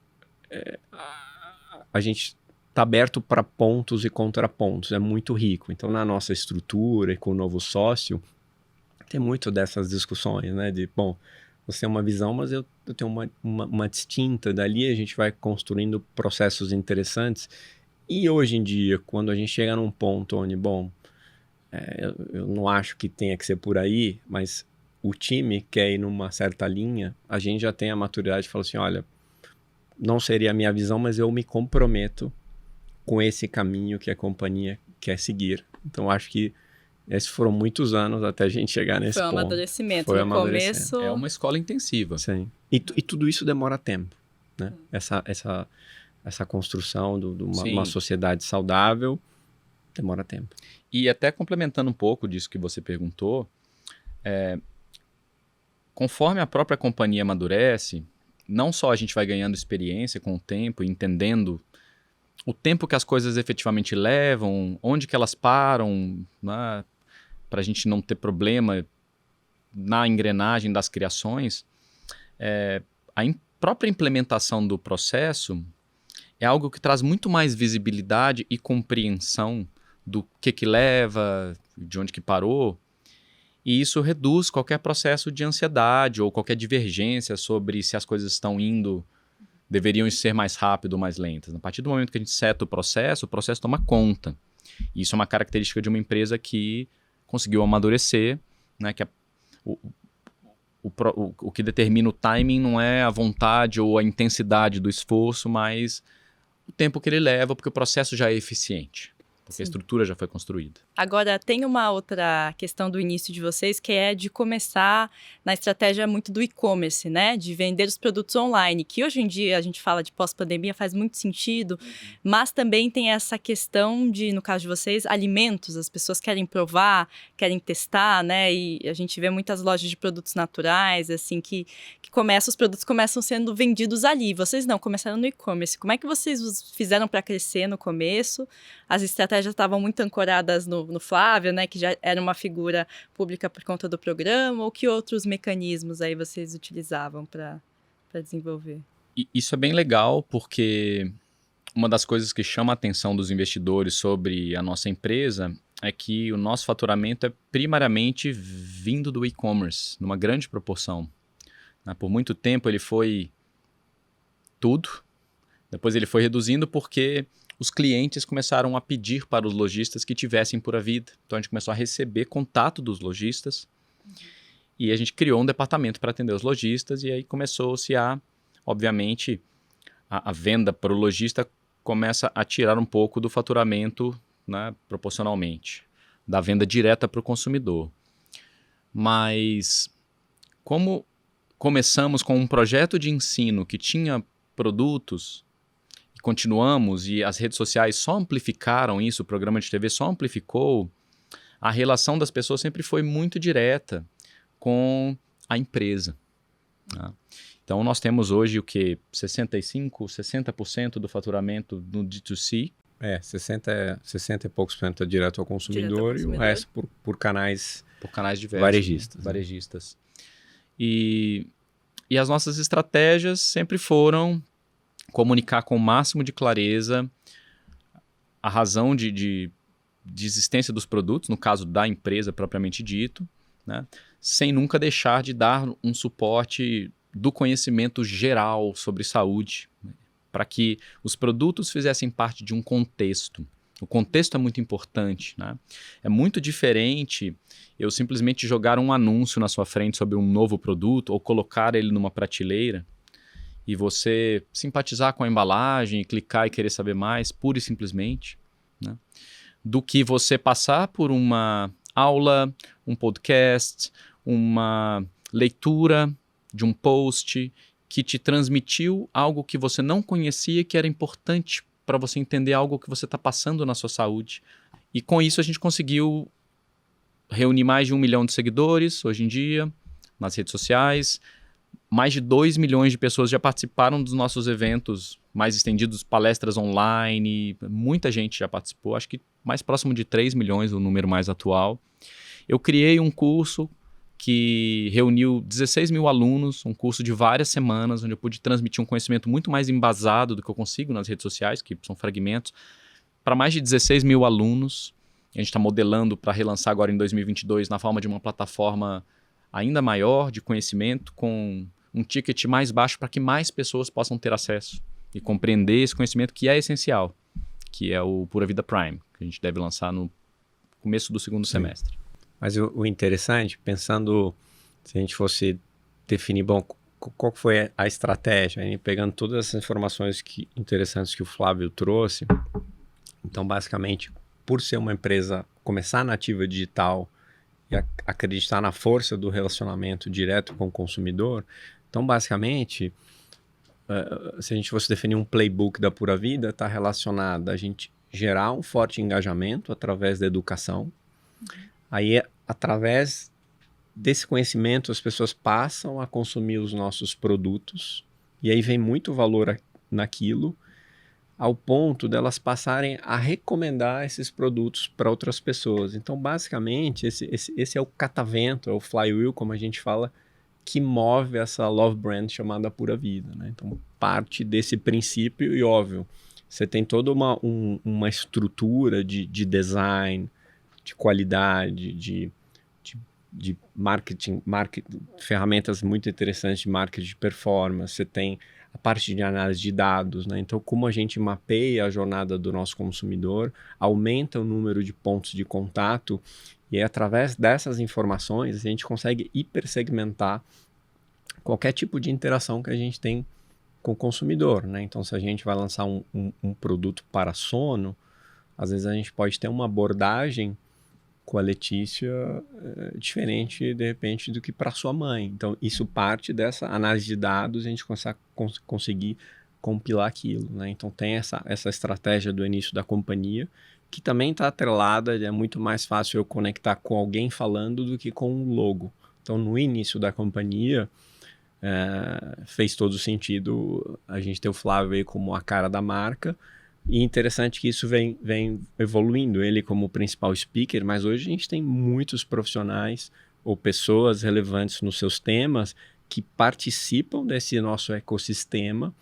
a gente está aberto para pontos e contrapontos, é muito rico. Então, na nossa estrutura e com o novo sócio... Tem muito dessas discussões, né? De, bom, você tem uma visão, mas eu tenho uma distinta. Dali a gente vai construindo processos interessantes. E hoje em dia, quando a gente chega num ponto onde, bom, eu não acho que tenha que ser por aí, mas o time quer ir numa certa linha, a gente já tem a maturidade de falar assim, olha, não seria a minha visão, mas eu me comprometo com esse caminho que a companhia quer seguir. Então, acho que esses foram muitos anos até a gente chegar nesse ponto. Foi um amadurecimento. Foi no começo... É uma escola intensiva. Sim. E tudo isso demora tempo, né? Essa construção de uma sociedade saudável demora tempo. E até complementando um pouco disso que você perguntou, conforme a própria companhia amadurece, não só a gente vai ganhando experiência com o tempo, entendendo o tempo que as coisas efetivamente levam, onde que elas param, né? Para a gente não ter problema na engrenagem das criações, a própria implementação do processo é algo que traz muito mais visibilidade e compreensão do que leva, de onde que parou, e isso reduz qualquer processo de ansiedade ou qualquer divergência sobre se as coisas estão deveriam ser mais rápido ou mais lentas. A partir do momento que a gente seta o processo toma conta. Isso é uma característica de uma empresa que conseguiu amadurecer, né? Que o que determina o timing não é a vontade ou a intensidade do esforço, mas o tempo que ele leva, porque o processo já é eficiente, porque a estrutura já foi construída. Agora, tem uma outra questão do início de vocês, que é de começar na estratégia muito do e-commerce, né? De vender os produtos online, que hoje em dia a gente fala de pós-pandemia, faz muito sentido, mas também tem essa questão de, no caso de vocês, alimentos. As pessoas querem provar, querem testar, né? E a gente vê muitas lojas de produtos naturais, assim, que os produtos começam sendo vendidos ali. Vocês não, começaram no e-commerce. Como é que vocês fizeram para crescer no começo? As estratégias estavam muito ancoradas no Flávio, né, que já era uma figura pública por conta do programa, ou que outros mecanismos aí vocês utilizavam para desenvolver? E isso é bem legal, porque uma das coisas que chama a atenção dos investidores sobre a nossa empresa é que o nosso faturamento é primariamente vindo do e-commerce, numa grande proporção. Por muito tempo ele foi tudo, depois ele foi reduzindo porque os clientes começaram a pedir para os lojistas que tivessem Pura Vida. Então a gente começou a receber contato dos lojistas e a gente criou um departamento para atender os lojistas e aí começou-se a, obviamente, a venda para o lojista começa a tirar um pouco do faturamento, né, proporcionalmente, da venda direta para o consumidor. Mas como começamos com um projeto de ensino que tinha produtos e continuamos, e as redes sociais só amplificaram isso, o programa de TV só amplificou, a relação das pessoas sempre foi muito direta com a empresa. Né? Então nós temos hoje o que? 60% do faturamento no D2C. 60 e poucos por cento é direto ao consumidor, e o resto por canais diversos, varejistas. E as nossas estratégias sempre foram comunicar com o máximo de clareza a razão de existência dos produtos, no caso da empresa propriamente dito, né? Sem nunca deixar de dar um suporte do conhecimento geral sobre saúde, né? Para que os produtos fizessem parte de um contexto. O contexto é muito importante, né? É muito diferente eu simplesmente jogar um anúncio na sua frente sobre um novo produto ou colocar ele numa prateleira e você simpatizar com a embalagem, clicar e querer saber mais, pura e simplesmente, né? Do que você passar por uma aula, um podcast, uma leitura de um post que te transmitiu algo que você não conhecia, que era importante para você entender algo que você está passando na sua saúde. E com isso a gente conseguiu reunir mais de 1 milhão de seguidores hoje em dia, nas redes sociais. Mais de 2 milhões de pessoas já participaram dos nossos eventos mais estendidos, palestras online, muita gente já participou, acho que mais próximo de 3 milhões, o número mais atual. Eu criei um curso que reuniu 16 mil alunos, um curso de várias semanas, onde eu pude transmitir um conhecimento muito mais embasado do que eu consigo nas redes sociais, que são fragmentos, para mais de 16 mil alunos. A gente está modelando para relançar agora em 2022 na forma de uma plataforma ainda maior de conhecimento, com um ticket mais baixo para que mais pessoas possam ter acesso e compreender esse conhecimento que é essencial, que é o Pura Vida Prime, que a gente deve lançar no começo do segundo semestre. Mas o interessante, pensando, se a gente fosse definir, bom, qual foi a estratégia, aí, pegando todas essas informações interessantes que o Flávio trouxe, então basicamente, por ser uma empresa, começar na ativa digital e acreditar na força do relacionamento direto com o consumidor, então basicamente, se a gente fosse definir um playbook da Pura Vida, está relacionado a gente gerar um forte engajamento através da educação. Aí, através desse conhecimento, as pessoas passam a consumir os nossos produtos e aí vem muito valor naquilo, ao ponto delas passarem a recomendar esses produtos para outras pessoas. Então, basicamente, esse é o catavento, é o flywheel, como a gente fala, que move essa love brand chamada Pura Vida, né? Então, parte desse princípio e, óbvio, você tem toda uma estrutura de design, de qualidade, de marketing, ferramentas muito interessantes de marketing de performance. Você tem a parte de análise de dados, né? Então, como a gente mapeia a jornada do nosso consumidor, aumenta o número de pontos de contato e através dessas informações a gente consegue hipersegmentar qualquer tipo de interação que a gente tem com o consumidor, né? Então, se a gente vai lançar um produto para sono, às vezes a gente pode ter uma abordagem com a Letícia diferente, de repente, do que para sua mãe. Então, isso parte dessa análise de dados e a gente conseguir compilar aquilo, né? Então, tem essa estratégia do início da companhia, que também está atrelada, é muito mais fácil eu conectar com alguém falando do que com um logo. Então, no início da companhia, fez todo sentido a gente ter o Flávio aí como a cara da marca. E interessante que isso vem evoluindo, ele como principal speaker, mas hoje a gente tem muitos profissionais ou pessoas relevantes nos seus temas que participam desse nosso ecossistema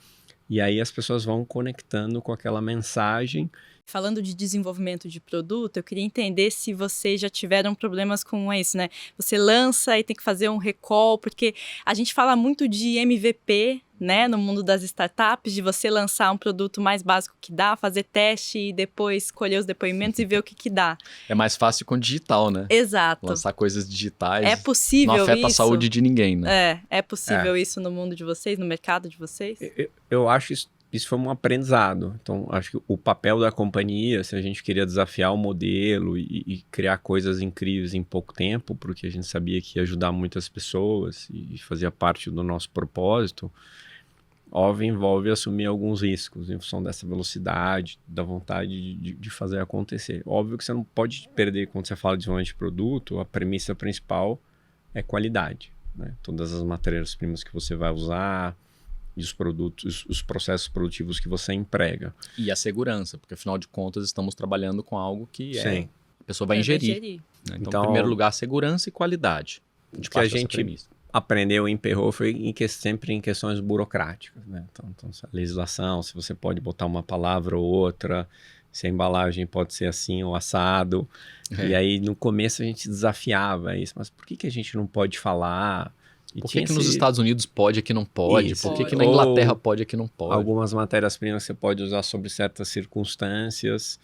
E aí as pessoas vão conectando com aquela mensagem. Falando de desenvolvimento de produto, eu queria entender se vocês já tiveram problemas com isso, né? Você lança e tem que fazer um recall, porque a gente fala muito de MVP, né, no mundo das startups, de você lançar um produto mais básico que dá, fazer teste e depois colher os depoimentos e ver o que dá. É mais fácil com digital, né? Exato. Lançar coisas digitais. É possível isso? Não afeta a saúde de ninguém, né? É possível isso no mundo de vocês, no mercado de vocês? Eu acho isso foi um aprendizado. Então, acho que o papel da companhia, se a gente queria desafiar o modelo e criar coisas incríveis em pouco tempo, porque a gente sabia que ia ajudar muitas pessoas e fazia parte do nosso propósito, óbvio, envolve assumir alguns riscos em função dessa velocidade, da vontade de fazer acontecer. Óbvio que você não pode perder, quando você fala de desenvolvimento de produto, a premissa principal é qualidade, né? Todas as matérias-primas que você vai usar, e os produtos, os processos produtivos que você emprega. E a segurança, porque afinal de contas estamos trabalhando com algo que Sim. A pessoa vai ingerir. Né? Então, em primeiro lugar, segurança e qualidade. O que a gente aprendeu em Perro foi sempre em questões burocráticas, né? Então, a legislação, se você pode botar uma palavra ou outra, se a embalagem pode ser assim ou assado. E aí, no começo, a gente desafiava isso. Mas por que a gente não pode falar? Por que nos Estados Unidos pode, aqui não pode? Isso. Por que na Inglaterra pode, aqui não pode? Algumas matérias-primas você pode usar sobre certas circunstâncias,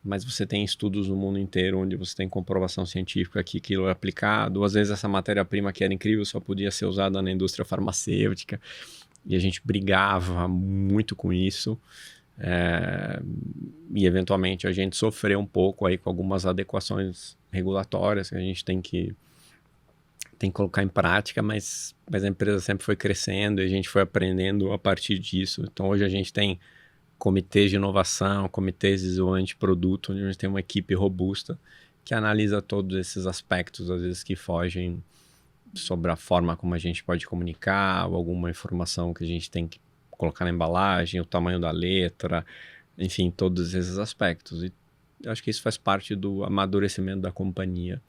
mas você tem estudos no mundo inteiro onde você tem comprovação científica que aquilo é aplicado. Às vezes essa matéria-prima que era incrível só podia ser usada na indústria farmacêutica. E a gente brigava muito com isso. E eventualmente a gente sofreu um pouco aí com algumas adequações regulatórias que a gente tem que colocar em prática, mas a empresa sempre foi crescendo e a gente foi aprendendo a partir disso. Então, hoje a gente tem comitês de inovação, comitês de desenvolvimento de produto, onde a gente tem uma equipe robusta que analisa todos esses aspectos, às vezes que fogem sobre a forma como a gente pode comunicar, ou alguma informação que a gente tem que colocar na embalagem, o tamanho da letra, enfim, todos esses aspectos. E acho que isso faz parte do amadurecimento da companhia,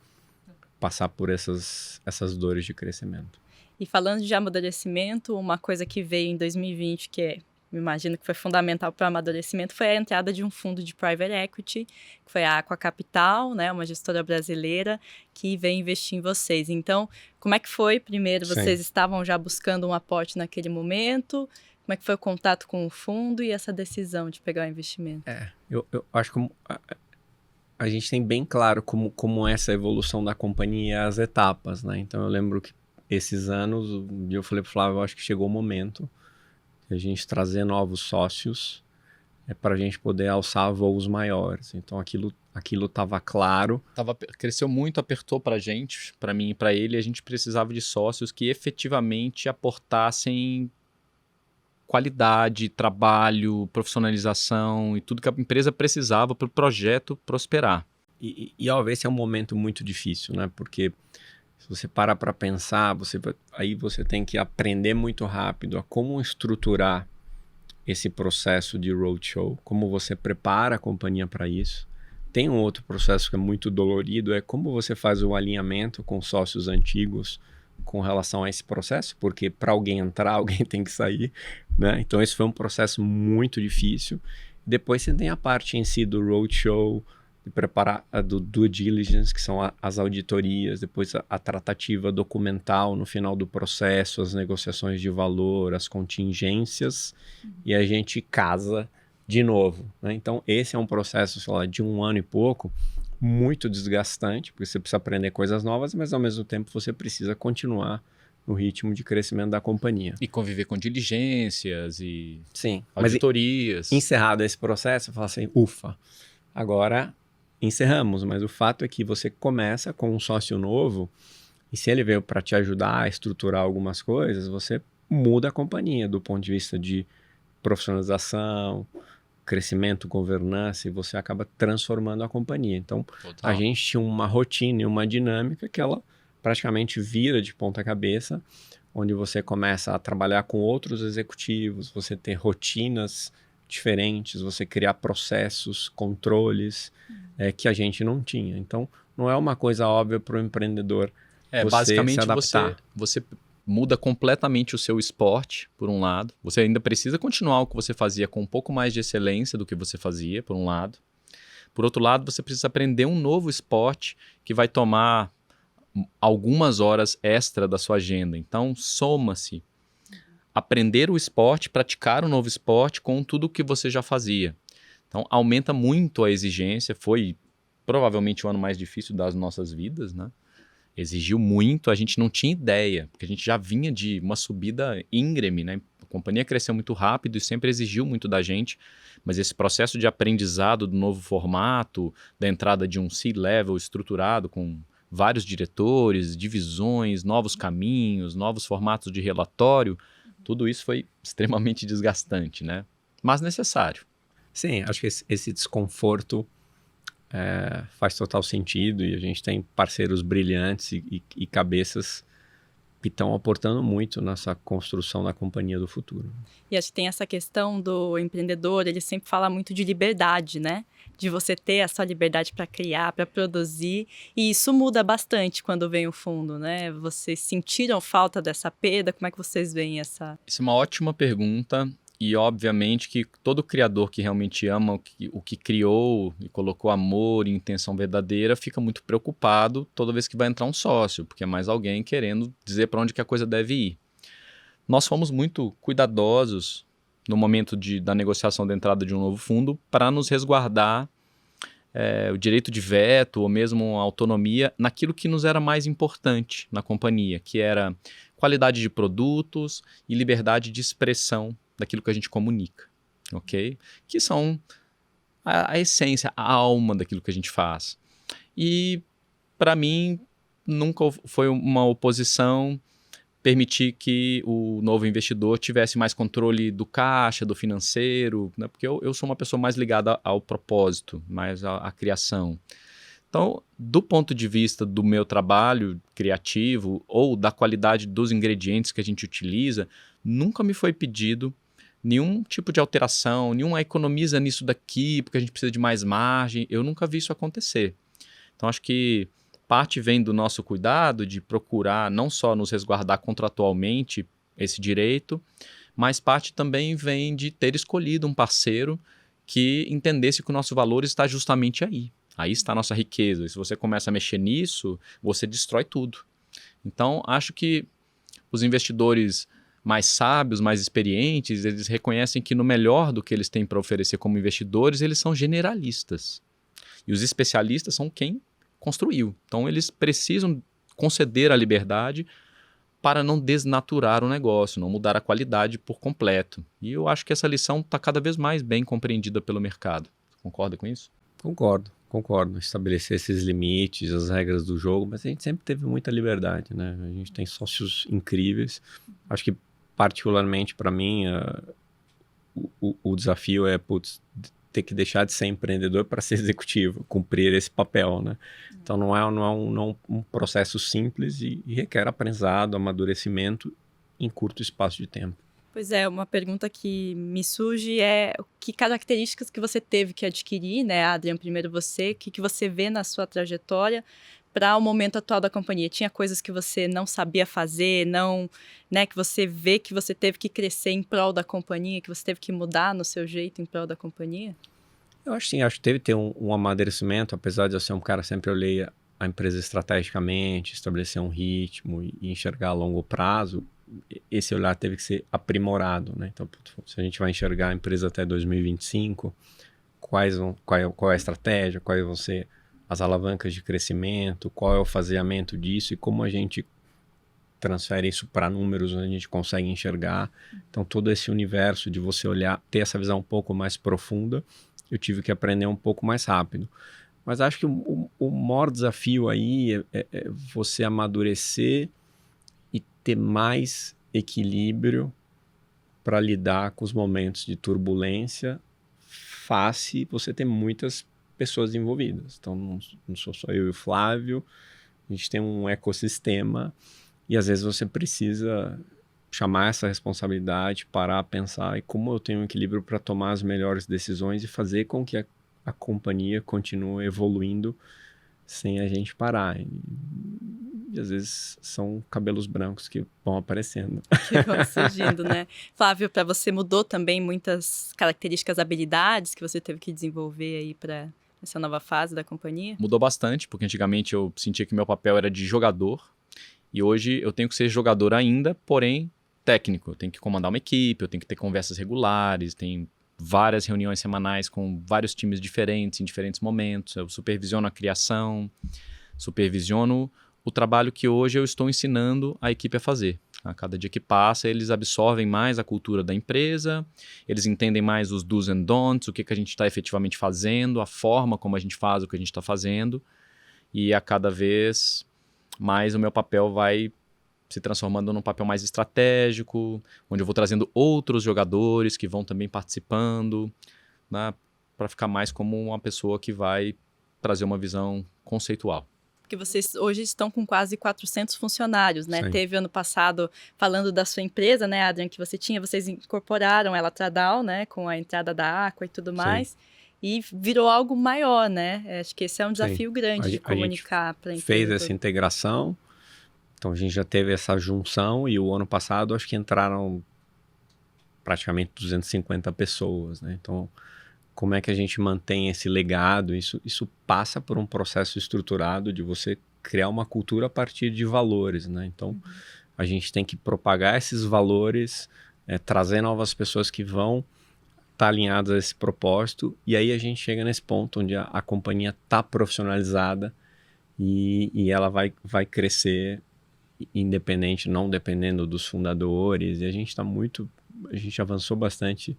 passar por essas dores de crescimento. E falando de amadurecimento, uma coisa que veio em 2020, que me imagino que foi fundamental para o amadurecimento, foi a entrada de um fundo de private equity, que foi a Aqua Capital, né, uma gestora brasileira, que veio investir em vocês. Então, como é que foi? Primeiro, vocês estavam já buscando um aporte naquele momento? Como é que foi o contato com o fundo e essa decisão de pegar o investimento? Eu acho que a gente tem bem claro como essa evolução da companhia, as etapas, né? Então, eu lembro que esses anos, eu falei para o Flávio, eu acho que chegou o momento de a gente trazer novos sócios para a gente poder alçar voos maiores. Então, aquilo estava claro. Cresceu muito, apertou para a gente, para mim e para ele, a gente precisava de sócios que efetivamente aportassem qualidade, trabalho, profissionalização e tudo que a empresa precisava para o projeto prosperar. E esse é um momento muito difícil, né? Porque se você para pensar, aí você tem que aprender muito rápido a como estruturar esse processo de roadshow, como você prepara a companhia para isso. Tem um outro processo que é muito dolorido, é como você faz o alinhamento com sócios antigos com relação a esse processo, porque para alguém entrar, alguém tem que sair, né? Então esse foi um processo muito difícil. Depois você tem a parte em si do roadshow, de preparar do due diligence, que são as auditorias, depois a tratativa documental no final do processo, as negociações de valor, as contingências, e a gente casa de novo, né? Então esse é um processo, sei lá, de 1 ano e pouco, muito desgastante, porque você precisa aprender coisas novas, mas ao mesmo tempo você precisa continuar no ritmo de crescimento da companhia. E conviver com diligências e sim, auditorias. Mas encerrado esse processo, eu falo assim, ufa, agora encerramos, mas o fato é que você começa com um sócio novo e se ele veio para te ajudar a estruturar algumas coisas, você muda a companhia do ponto de vista de profissionalização, crescimento, governança, e você acaba transformando a companhia. Então, a gente tinha uma rotina e uma dinâmica que ela praticamente vira de ponta cabeça, onde você começa a trabalhar com outros executivos, você ter rotinas diferentes, você criar processos, controles que a gente não tinha. Então, não é uma coisa óbvia para o empreendedor você basicamente se adaptar. Você muda completamente o seu esporte, por um lado. Você ainda precisa continuar o que você fazia com um pouco mais de excelência do que você fazia, por um lado. Por outro lado, você precisa aprender um novo esporte que vai tomar algumas horas extra da sua agenda. Então, soma-se aprender o esporte, praticar um novo esporte com tudo o que você já fazia. Então, aumenta muito a exigência. Foi provavelmente o ano mais difícil das nossas vidas, né? Exigiu muito, a gente não tinha ideia, porque a gente já vinha de uma subida íngreme, né? A companhia cresceu muito rápido e sempre exigiu muito da gente, mas esse processo de aprendizado do novo formato, da entrada de um C-level estruturado com vários diretores, divisões, novos caminhos, novos formatos de relatório, tudo isso foi extremamente desgastante, né? Mas necessário. Sim, acho que esse desconforto faz total sentido e a gente tem parceiros brilhantes e cabeças que estão aportando muito nessa construção da companhia do futuro. E acho que tem essa questão do empreendedor, ele sempre fala muito de liberdade, né? De você ter a sua liberdade para criar, para produzir, e isso muda bastante quando vem o fundo, né? Vocês sentiram falta dessa perda? Como é que vocês veem essa? Isso é uma ótima pergunta. E, obviamente, que todo criador que realmente ama o que criou e colocou amor e intenção verdadeira fica muito preocupado toda vez que vai entrar um sócio, porque é mais alguém querendo dizer para onde que a coisa deve ir. Nós fomos muito cuidadosos no momento da negociação da entrada de um novo fundo para nos resguardar o direito de veto ou mesmo a autonomia naquilo que nos era mais importante na companhia, que era qualidade de produtos e liberdade de expressão daquilo que a gente comunica, ok? Que são a essência, a alma daquilo que a gente faz. E, para mim, nunca foi uma oposição permitir que o novo investidor tivesse mais controle do caixa, do financeiro, né? Porque eu sou uma pessoa mais ligada ao propósito, mais à criação. Então, do ponto de vista do meu trabalho criativo ou da qualidade dos ingredientes que a gente utiliza, nunca me foi pedido nenhum tipo de alteração, nenhuma economiza nisso daqui porque a gente precisa de mais margem. Eu nunca vi isso acontecer. Então, acho que parte vem do nosso cuidado de procurar não só nos resguardar contratualmente esse direito, mas parte também vem de ter escolhido um parceiro que entendesse que o nosso valor está justamente aí. Aí está a nossa riqueza. E se você começa a mexer nisso, você destrói tudo. Então, acho que os investidores mais sábios, mais experientes, eles reconhecem que no melhor do que eles têm para oferecer como investidores, eles são generalistas. E os especialistas são quem construiu. Então, eles precisam conceder a liberdade para não desnaturar o negócio, não mudar a qualidade por completo. E eu acho que essa lição está cada vez mais bem compreendida pelo mercado. Concorda com isso? Concordo. Estabelecer esses limites, as regras do jogo, mas a gente sempre teve muita liberdade, né? A gente tem sócios incríveis. Acho que, particularmente para mim, o desafio é ter que deixar de ser empreendedor para ser executivo, cumprir esse papel, né? Então não é um processo simples e requer aprendizado, amadurecimento em curto espaço de tempo. Pois é, uma pergunta que me surge é que características que você teve que adquirir, né, Adrian, primeiro você, o que você vê na sua trajetória para o momento atual da companhia? Tinha coisas que você não sabia fazer, não, né, que você vê que você teve que crescer em prol da companhia, que você teve que mudar no seu jeito em prol da companhia? Eu acho sim, acho que teve que ter um amadurecimento, apesar de eu ser um cara sempre olhei a empresa estrategicamente, estabelecer um ritmo e enxergar a longo prazo. Esse olhar teve que ser aprimorado, né? Então, se a gente vai enxergar a empresa até 2025, qual é a estratégia, quais vão ser as alavancas de crescimento, qual é o faseamento disso e como a gente transfere isso para números onde a gente consegue enxergar. Então, todo esse universo de você olhar, ter essa visão um pouco mais profunda, eu tive que aprender um pouco mais rápido. Mas acho que o maior desafio aí é você amadurecer e ter mais equilíbrio para lidar com os momentos de turbulência face você ter muitas pessoas envolvidas. Então, não sou só eu e o Flávio, a gente tem um ecossistema e às vezes você precisa chamar essa responsabilidade, parar, pensar e como eu tenho um equilíbrio para tomar as melhores decisões e fazer com que a companhia continue evoluindo sem a gente parar. E às vezes são cabelos brancos que vão aparecendo. Que vão surgindo, né? Flávio, para você mudou também muitas características, habilidades que você teve que desenvolver aí para essa nova fase da companhia? Mudou bastante, porque antigamente eu sentia que meu papel era de jogador, e hoje eu tenho que ser jogador ainda, porém técnico. Eu tenho que comandar uma equipe, eu tenho que ter conversas regulares, tem várias reuniões semanais com vários times diferentes, em diferentes momentos. Eu supervisiono a criação, supervisiono o trabalho que hoje eu estou ensinando a equipe a fazer. A cada dia que passa, eles absorvem mais a cultura da empresa, eles entendem mais os do's and don'ts, o que a gente está efetivamente fazendo, a forma como a gente faz o que a gente está fazendo, e a cada vez mais o meu papel vai se transformando num papel mais estratégico, onde eu vou trazendo outros jogadores que vão também participando, né, para ficar mais como uma pessoa que vai trazer uma visão conceitual. Porque vocês hoje estão com quase 400 funcionários, né? Sim. Teve ano passado, falando da sua empresa, né, Adrian, que você tinha, vocês incorporaram ela Tradal, né, com a entrada da Aqua e tudo mais, e virou algo maior, né? Acho que esse é um desafio grande de comunicar para a empresa. Fez essa integração, então a gente já teve essa junção, e o ano passado acho que entraram praticamente 250 pessoas, né? Então, como é que a gente mantém esse legado? Isso passa por um processo estruturado de você criar uma cultura a partir de valores, né? Então, a gente tem que propagar esses valores, trazer novas pessoas que vão estar alinhadas a esse propósito, e aí a gente chega nesse ponto onde a companhia está profissionalizada e ela vai crescer independente, não dependendo dos fundadores, e a gente avançou bastante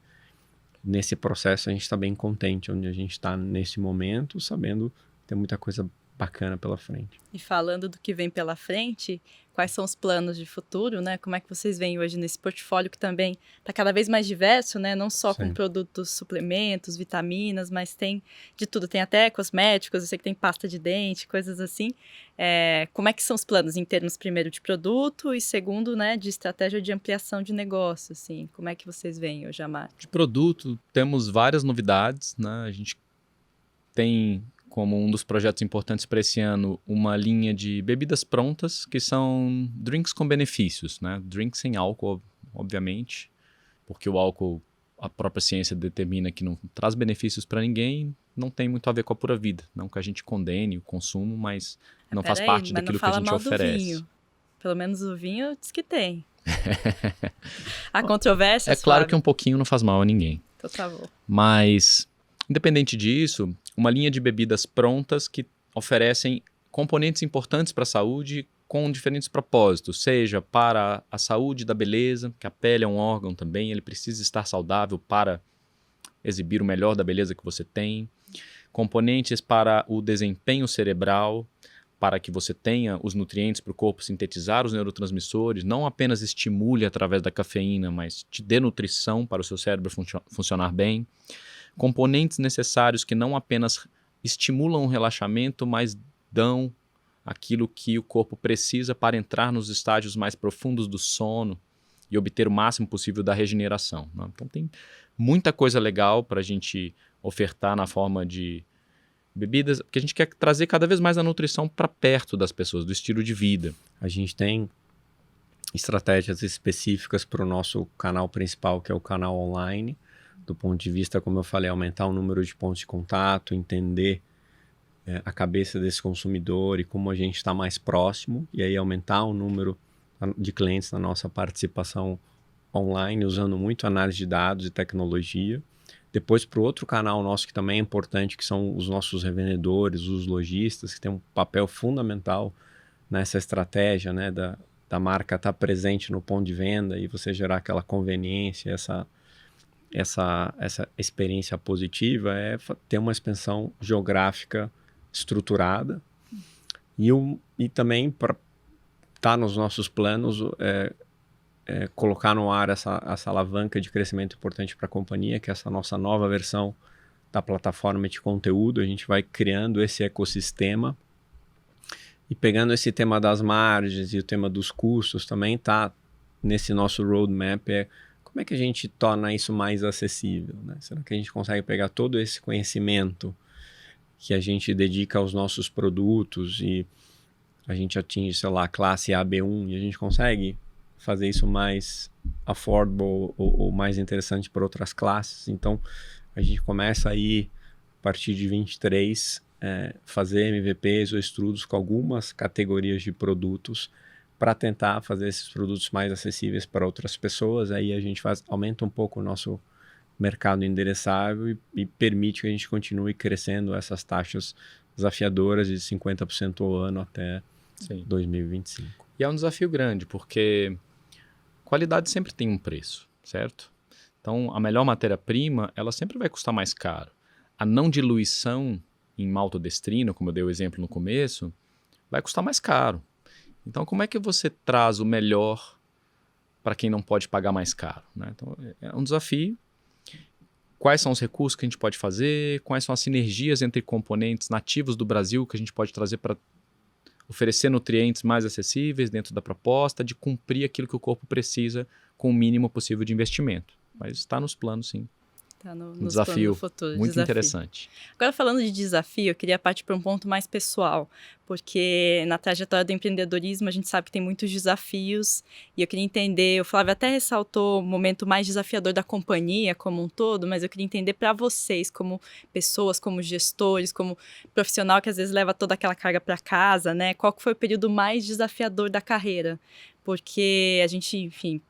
nesse processo. A gente está bem contente onde a gente está nesse momento, sabendo que tem muita coisa bacana pela frente. E falando do que vem pela frente, quais são os planos de futuro, né? Como é que vocês veem hoje nesse portfólio que também está cada vez mais diverso, né? Não só com produtos, suplementos, vitaminas, mas tem de tudo. Tem até cosméticos, eu sei que tem pasta de dente, coisas assim. Como é que são os planos em termos, primeiro, de produto e segundo, né, de estratégia de ampliação de negócio, assim? Como é que vocês veem hoje, Amar? De produto, temos várias novidades, né? A gente tem como um dos projetos importantes para esse ano uma linha de bebidas prontas, que são drinks com benefícios, né? Drinks sem álcool, obviamente, porque o álcool, a própria ciência determina que não traz benefícios para ninguém, não tem muito a ver com a pura vida. Não que a gente condene o consumo, mas não faz parte daquilo que a gente oferece. Vinho. Pelo menos o vinho diz que tem. A controvérsia, é claro que um pouquinho não faz mal a ninguém. Então tá bom. Mas, independente disso, uma linha de bebidas prontas que oferecem componentes importantes para a saúde com diferentes propósitos, seja para a saúde da beleza, que a pele é um órgão também, ele precisa estar saudável para exibir o melhor da beleza que você tem, componentes para o desempenho cerebral, para que você tenha os nutrientes para o corpo sintetizar os neurotransmissores, não apenas estimule através da cafeína, mas te dê nutrição para o seu cérebro funcionar bem. Componentes necessários que não apenas estimulam o relaxamento, mas dão aquilo que o corpo precisa para entrar nos estágios mais profundos do sono e obter o máximo possível da regeneração, né? Então tem muita coisa legal para a gente ofertar na forma de bebidas, porque a gente quer trazer cada vez mais a nutrição para perto das pessoas, do estilo de vida. A gente tem estratégias específicas para o nosso canal principal, que é o canal online, do ponto de vista, como eu falei, aumentar o número de pontos de contato, entender a cabeça desse consumidor e como a gente está mais próximo, e aí aumentar o número de clientes na nossa participação online, usando muito análise de dados e tecnologia. Depois, para o outro canal nosso, que também é importante, que são os nossos revendedores, os lojistas, que tem um papel fundamental nessa estratégia, né, da marca estar presente no ponto de venda e você gerar aquela conveniência, essa experiência positiva, é ter uma expansão geográfica estruturada e também para estar nos nossos planos, colocar no ar essa alavanca de crescimento importante para a companhia, que é essa nossa nova versão da plataforma de conteúdo. A gente vai criando esse ecossistema e pegando esse tema das margens e o tema dos custos também está nesse nosso roadmap. Como é que a gente torna isso mais acessível, né? Será que a gente consegue pegar todo esse conhecimento que a gente dedica aos nossos produtos e a gente atinge, sei lá, classe A, B1 e a gente consegue fazer isso mais affordable ou mais interessante para outras classes. Então, a gente começa aí, a partir de 23, fazer MVPs ou estudos com algumas categorias de produtos para tentar fazer esses produtos mais acessíveis para outras pessoas. Aí a gente aumenta um pouco o nosso mercado endereçável e permite que a gente continue crescendo essas taxas desafiadoras de 50% ao ano até 2025. E é um desafio grande, porque qualidade sempre tem um preço, certo? Então, a melhor matéria-prima, ela sempre vai custar mais caro. A não diluição em maltodestrina, como eu dei o exemplo no começo, vai custar mais caro. Então, como é que você traz o melhor para quem não pode pagar mais caro, né? Então, é um desafio. Quais são os recursos que a gente pode fazer? Quais são as sinergias entre componentes nativos do Brasil que a gente pode trazer para oferecer nutrientes mais acessíveis dentro da proposta, de cumprir aquilo que o corpo precisa com o mínimo possível de investimento. Mas está nos planos, sim. Tá um desafio futuro, muito interessante. Agora, falando de desafio, eu queria partir para um ponto mais pessoal, porque na trajetória do empreendedorismo a gente sabe que tem muitos desafios e eu queria entender, o Flávio até ressaltou o momento mais desafiador da companhia como um todo, mas eu queria entender para vocês, como pessoas, como gestores, como profissional que às vezes leva toda aquela carga para casa, né? Qual que foi o período mais desafiador da carreira? Porque a gente, enfim,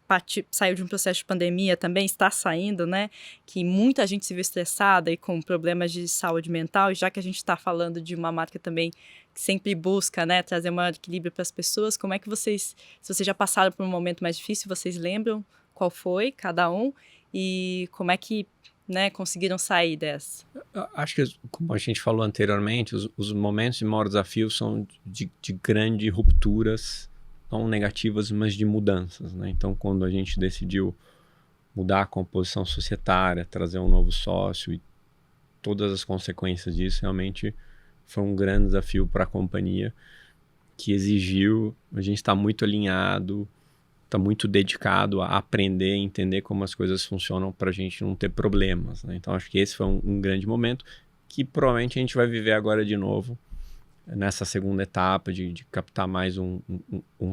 saiu de um processo de pandemia também, está saindo, né? Que muita gente se viu estressada e com problemas de saúde mental, e já que a gente está falando de uma marca também que sempre busca, né, trazer um maior equilíbrio para as pessoas, como é que vocês, se vocês já passaram por um momento mais difícil, vocês lembram qual foi cada um e como é que, né, conseguiram sair dessa? Acho que, como a gente falou anteriormente, os momentos de maior desafio são de grandes rupturas, não negativas, mas de mudanças, né? Então, quando a gente decidiu mudar a composição societária, trazer um novo sócio e todas as consequências disso, realmente foi um grande desafio para a companhia, que exigiu a gente estar muito alinhado, estar muito dedicado a aprender e entender como as coisas funcionam para a gente não ter problemas, né? Então, acho que esse foi um grande momento que provavelmente a gente vai viver agora de novo, nessa segunda etapa de captar mais um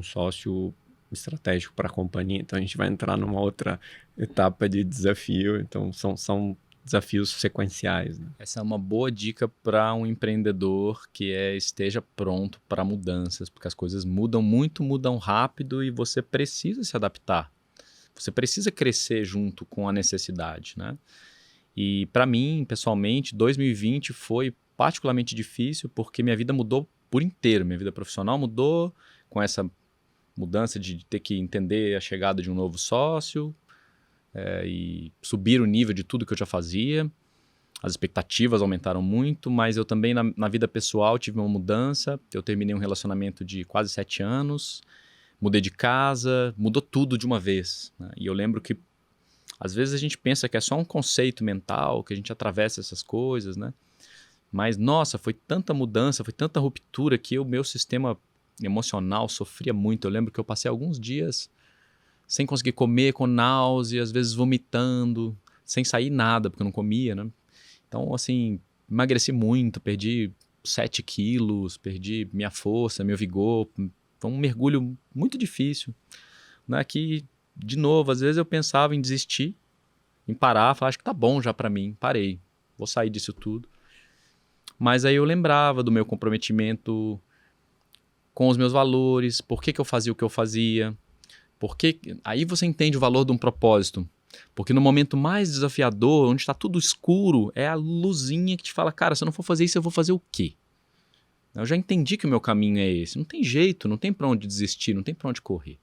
sócio estratégico para a companhia. Então, a gente vai entrar numa outra etapa de desafio. Então, são desafios sequenciais, né? Essa é uma boa dica para um empreendedor que esteja pronto para mudanças, porque as coisas mudam muito, mudam rápido e você precisa se adaptar. Você precisa crescer junto com a necessidade, né? E para mim, pessoalmente, 2020 foi particularmente difícil porque minha vida mudou por inteiro. Minha vida profissional mudou com essa mudança de ter que entender a chegada de um novo sócio e subir o nível de tudo que eu já fazia. As expectativas aumentaram muito, mas eu também na vida pessoal tive uma mudança. Eu terminei um relacionamento de quase 7 anos, mudei de casa, mudou tudo de uma vez, né? E eu lembro que às vezes a gente pensa que é só um conceito mental, que a gente atravessa essas coisas, né? Mas, nossa, foi tanta mudança, foi tanta ruptura que o meu sistema emocional sofria muito. Eu lembro que eu passei alguns dias sem conseguir comer, com náusea, às vezes vomitando, sem sair nada, porque eu não comia, né? Então, assim, emagreci muito, perdi 7 quilos, perdi minha força, meu vigor. Foi um mergulho muito difícil, né? Que, de novo, às vezes eu pensava em desistir, em parar, falar, acho que tá bom já pra mim, parei, vou sair disso tudo. Mas aí eu lembrava do meu comprometimento com os meus valores, por que eu fazia o que eu fazia, aí você entende o valor de um propósito. Porque no momento mais desafiador, onde está tudo escuro, é a luzinha que te fala, cara, se eu não for fazer isso, eu vou fazer o quê? Eu já entendi que o meu caminho é esse. Não tem jeito, não tem para onde desistir, não tem para onde correr.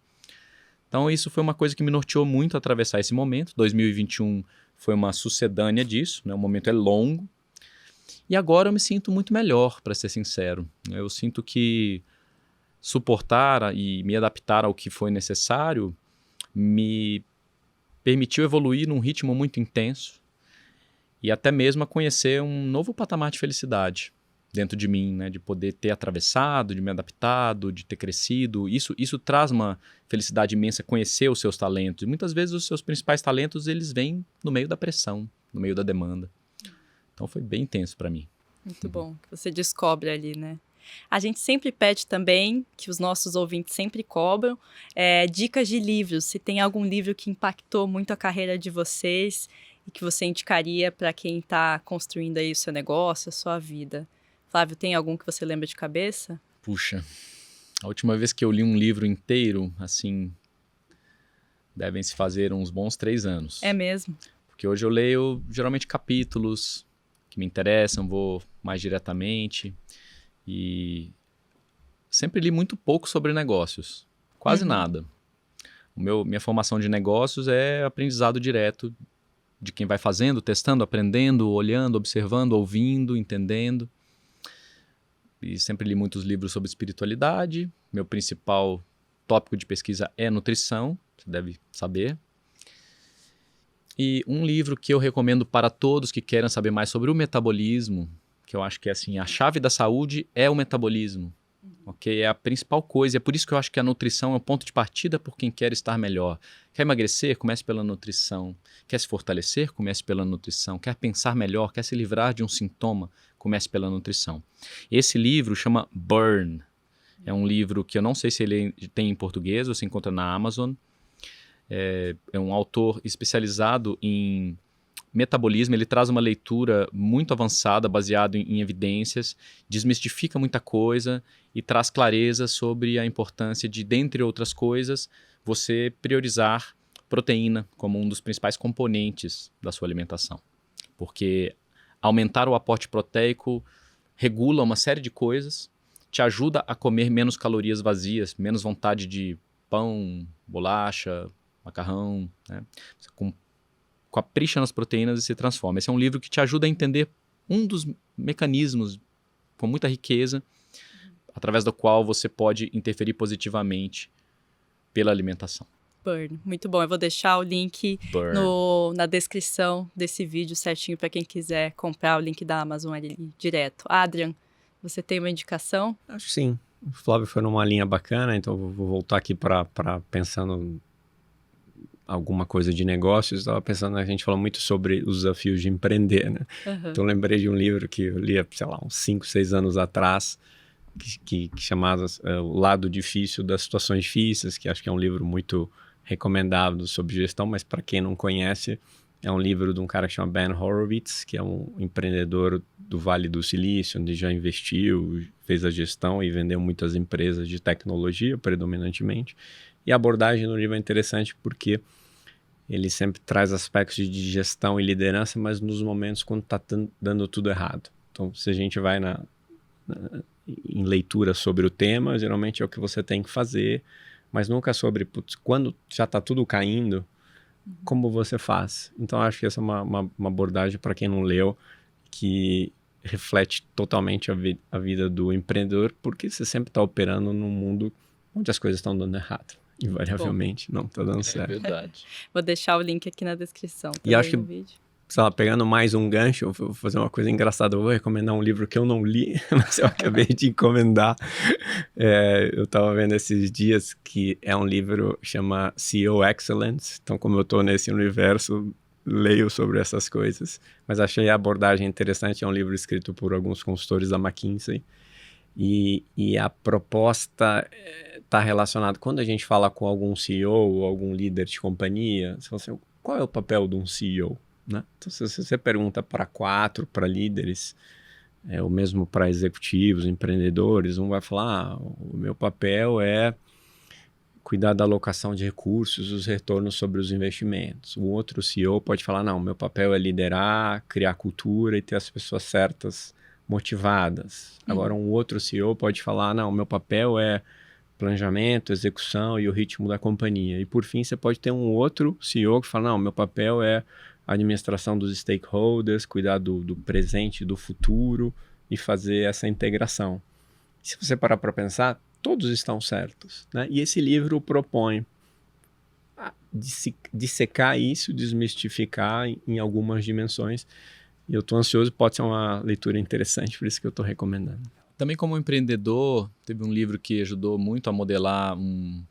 Então isso foi uma coisa que me norteou muito a atravessar esse momento. 2021 foi uma sucedânea disso, né? O momento é longo. E agora eu me sinto muito melhor, para ser sincero. Eu sinto que suportar e me adaptar ao que foi necessário me permitiu evoluir num ritmo muito intenso e até mesmo a conhecer um novo patamar de felicidade dentro de mim, né? De poder ter atravessado, de me adaptado, de ter crescido. Isso traz uma felicidade imensa, conhecer os seus talentos. E muitas vezes os seus principais talentos eles vêm no meio da pressão, no meio da demanda. Então foi bem intenso para mim. Muito bom, que você descobre ali, né? A gente sempre pede também, que os nossos ouvintes sempre cobram, dicas de livros. Se tem algum livro que impactou muito a carreira de vocês e que você indicaria para quem está construindo aí o seu negócio, a sua vida. Flávio, tem algum que você lembra de cabeça? Puxa, a última vez que eu li um livro inteiro, assim, devem se fazer uns bons 3 anos. É mesmo? Porque hoje eu leio, geralmente, capítulos que me interessam, vou mais diretamente. E sempre li muito pouco sobre negócios, quase nada. Minha formação de negócios é aprendizado direto de quem vai fazendo, testando, aprendendo, olhando, observando, ouvindo, entendendo. E sempre li muitos livros sobre espiritualidade. Meu principal tópico de pesquisa é nutrição, você deve saber. E um livro que eu recomendo para todos que querem saber mais sobre o metabolismo, que eu acho que é assim, a chave da saúde é o metabolismo, ok? É a principal coisa, é por isso que eu acho que a nutrição é o ponto de partida por quem quer estar melhor. Quer emagrecer? Comece pela nutrição. Quer se fortalecer? Comece pela nutrição. Quer pensar melhor? Quer se livrar de um sintoma? Comece pela nutrição. Esse livro chama Burn. É um livro que eu não sei se ele tem em português ou se encontra na Amazon. É um autor especializado em metabolismo, ele traz uma leitura muito avançada, baseada em evidências, desmistifica muita coisa e traz clareza sobre a importância de, dentre outras coisas, você priorizar proteína como um dos principais componentes da sua alimentação. Porque aumentar o aporte proteico regula uma série de coisas, te ajuda a comer menos calorias vazias, menos vontade de pão, bolacha, macarrão, né? Capricha nas proteínas e se transforma. Esse é um livro que te ajuda a entender um dos mecanismos com muita riqueza, através do qual você pode interferir positivamente pela alimentação. Burn, muito bom. Eu vou deixar o link na descrição desse vídeo certinho para quem quiser comprar o link da Amazon ali direto. Adrian, você tem uma indicação? Acho que sim. O Flávio foi numa linha bacana, então eu vou voltar aqui para pensando alguma coisa de negócios. Estava pensando, a gente fala muito sobre os desafios de empreender, né? Então eu lembrei de um livro que eu li, sei lá, uns 5, 6 anos atrás, que chamava O Lado Difícil das Situações Difíceis, que acho que é um livro muito recomendado sobre gestão, mas para quem não conhece, é um livro de um cara que chama Ben Horowitz, que é um empreendedor do Vale do Silício, onde já investiu, fez a gestão e vendeu muitas empresas de tecnologia, predominantemente. E a abordagem no livro é interessante porque ele sempre traz aspectos de gestão e liderança, mas nos momentos quando está dando tudo errado. Então, se a gente vai em leitura sobre o tema, geralmente é o que você tem que fazer, mas nunca sobre quando já está tudo caindo, como você faz. Então, acho que essa é uma abordagem para quem não leu, que reflete totalmente a vida do empreendedor, porque você sempre está operando num mundo onde as coisas estão dando errado. Invariavelmente, não está dando certo. É verdade. Vou deixar o link aqui na descrição. E acho que, sei lá, pegando mais um gancho, eu vou fazer uma coisa engraçada. Eu vou recomendar um livro que eu não li, mas eu acabei de encomendar. Eu estava vendo esses dias que é um livro que chama CEO Excellence. Então, como eu estou nesse universo, leio sobre essas coisas. Mas achei a abordagem interessante. É um livro escrito por alguns consultores da McKinsey. E a proposta está relacionada, quando a gente fala com algum CEO ou algum líder de companhia, você fala assim, qual é o papel de um CEO? Né? Então, se você pergunta para líderes, ou mesmo para executivos, empreendedores, um vai falar, o meu papel é cuidar da alocação de recursos, os retornos sobre os investimentos. O outro CEO pode falar, não, meu papel é liderar, criar cultura e ter as pessoas certas motivadas. Agora, um outro CEO pode falar, não, meu papel é planejamento, execução e o ritmo da companhia. E, por fim, você pode ter um outro CEO que fala, não, meu papel é a administração dos stakeholders, cuidar do presente e do futuro e fazer essa integração. Se você parar para pensar, todos estão certos, né? E esse livro propõe dissecar isso, desmistificar em algumas dimensões. E eu estou ansioso, pode ser uma leitura interessante, por isso que eu estou recomendando. Também como empreendedor, teve um livro que ajudou muito a modelar um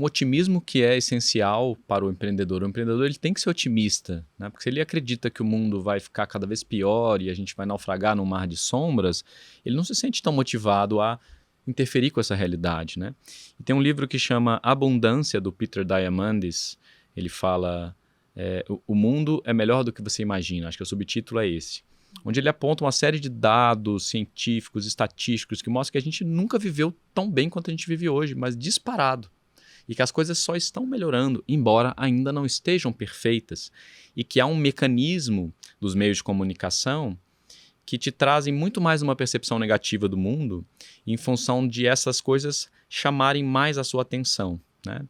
um otimismo que é essencial para o empreendedor. O empreendedor ele tem que ser otimista, né? Porque se ele acredita que o mundo vai ficar cada vez pior e a gente vai naufragar num mar de sombras, ele não se sente tão motivado a interferir com essa realidade, né? E tem um livro que chama Abundância, do Peter Diamandis. Ele fala, o mundo é melhor do que você imagina, acho que o subtítulo é esse. Onde ele aponta uma série de dados científicos, estatísticos, que mostram que a gente nunca viveu tão bem quanto a gente vive hoje, mas disparado. E que as coisas só estão melhorando, embora ainda não estejam perfeitas. E que há um mecanismo dos meios de comunicação que te trazem muito mais uma percepção negativa do mundo em função de essas coisas chamarem mais a sua atenção, né?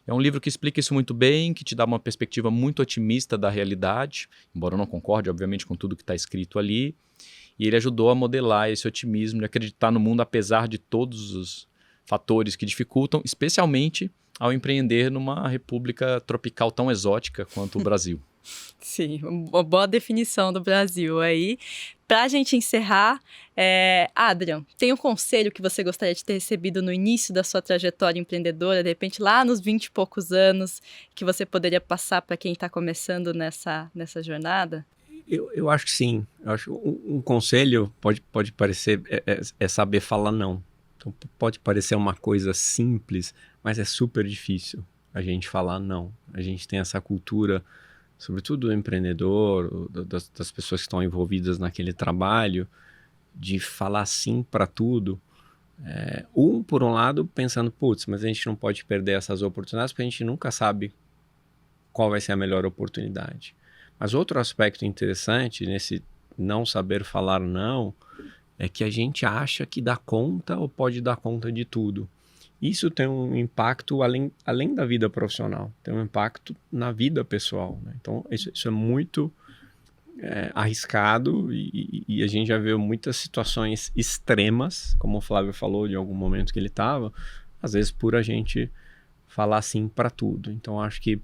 É um livro que explica isso muito bem, que te dá uma perspectiva muito otimista da realidade, embora eu não concorde, obviamente, com tudo que está escrito ali. E ele ajudou a modelar esse otimismo de acreditar no mundo apesar de todos os fatores que dificultam, especialmente ao empreender numa república tropical tão exótica quanto o Brasil. Sim, uma boa definição do Brasil aí. Para a gente encerrar, Adrian, tem um conselho que você gostaria de ter recebido no início da sua trajetória empreendedora, de repente lá nos 20 e poucos anos, que você poderia passar para quem está começando nessa jornada? Eu acho que sim. Eu acho um conselho pode parecer saber falar não. Então pode parecer uma coisa simples, mas é super difícil a gente falar não. A gente tem essa cultura, sobretudo do empreendedor, das pessoas que estão envolvidas naquele trabalho, de falar sim para tudo. Por um lado, pensando, putz, mas a gente não pode perder essas oportunidades porque a gente nunca sabe qual vai ser a melhor oportunidade. Mas outro aspecto interessante nesse não saber falar não é que a gente acha que dá conta ou pode dar conta de tudo. Isso tem um impacto além da vida profissional, tem um impacto na vida pessoal, né? Então, isso é muito arriscado e a gente já viu muitas situações extremas, como o Flávio falou, de algum momento que ele estava, às vezes por a gente falar sim para tudo. Então, acho que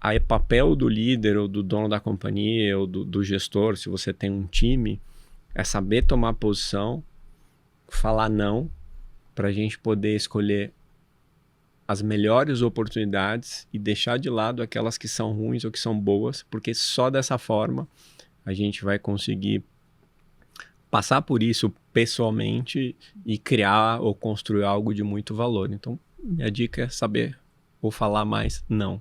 é papel do líder ou do dono da companhia ou do gestor, se você tem um time, é saber tomar posição, falar não, para a gente poder escolher as melhores oportunidades e deixar de lado aquelas que são ruins ou que são boas, porque só dessa forma a gente vai conseguir passar por isso pessoalmente e criar ou construir algo de muito valor. Então, minha dica é saber ou falar mais não.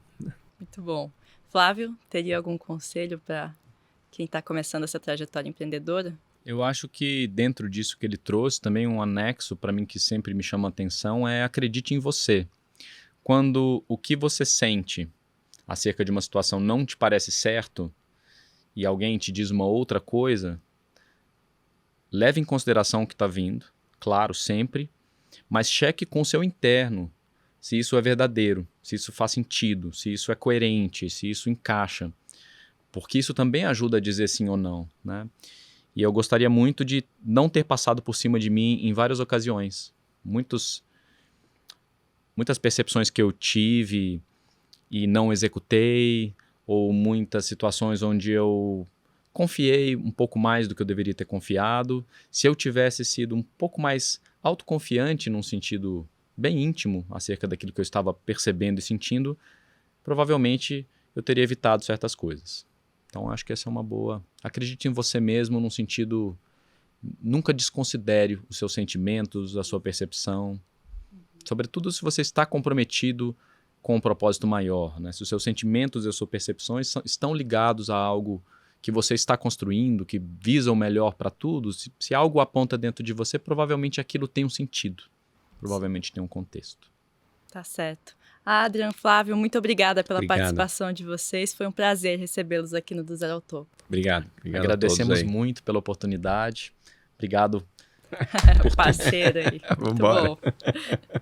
Muito bom. Flávio, teria algum conselho para quem está começando essa trajetória empreendedora? Eu acho que dentro disso que ele trouxe, também um anexo para mim que sempre me chama a atenção é acredite em você. Quando o que você sente acerca de uma situação não te parece certo e alguém te diz uma outra coisa, leve em consideração o que está vindo, claro, sempre, mas cheque com o seu interno se isso é verdadeiro, se isso faz sentido, se isso é coerente, se isso encaixa, porque isso também ajuda a dizer sim ou não, né? E eu gostaria muito de não ter passado por cima de mim em várias ocasiões. Muitas percepções que eu tive e não executei, ou muitas situações onde eu confiei um pouco mais do que eu deveria ter confiado. Se eu tivesse sido um pouco mais autoconfiante num sentido bem íntimo acerca daquilo que eu estava percebendo e sentindo, provavelmente eu teria evitado certas coisas. Então, acho que essa é uma boa. Acredite em você mesmo num sentido. Nunca desconsidere os seus sentimentos, a sua percepção. Sobretudo se você está comprometido com um propósito maior, né? Se os seus sentimentos e as suas percepções estão ligados a algo que você está construindo, que visa o melhor para tudo, se algo aponta dentro de você, provavelmente aquilo tem um sentido. Provavelmente tem um contexto. Tá certo. Adrian, Flávio, muito obrigada pela participação de vocês. Foi um prazer recebê-los aqui no Do Zero ao Topo. Obrigado. Agradecemos muito pela oportunidade. Obrigado. Parceiro aí. Vamos embora. Muito bom.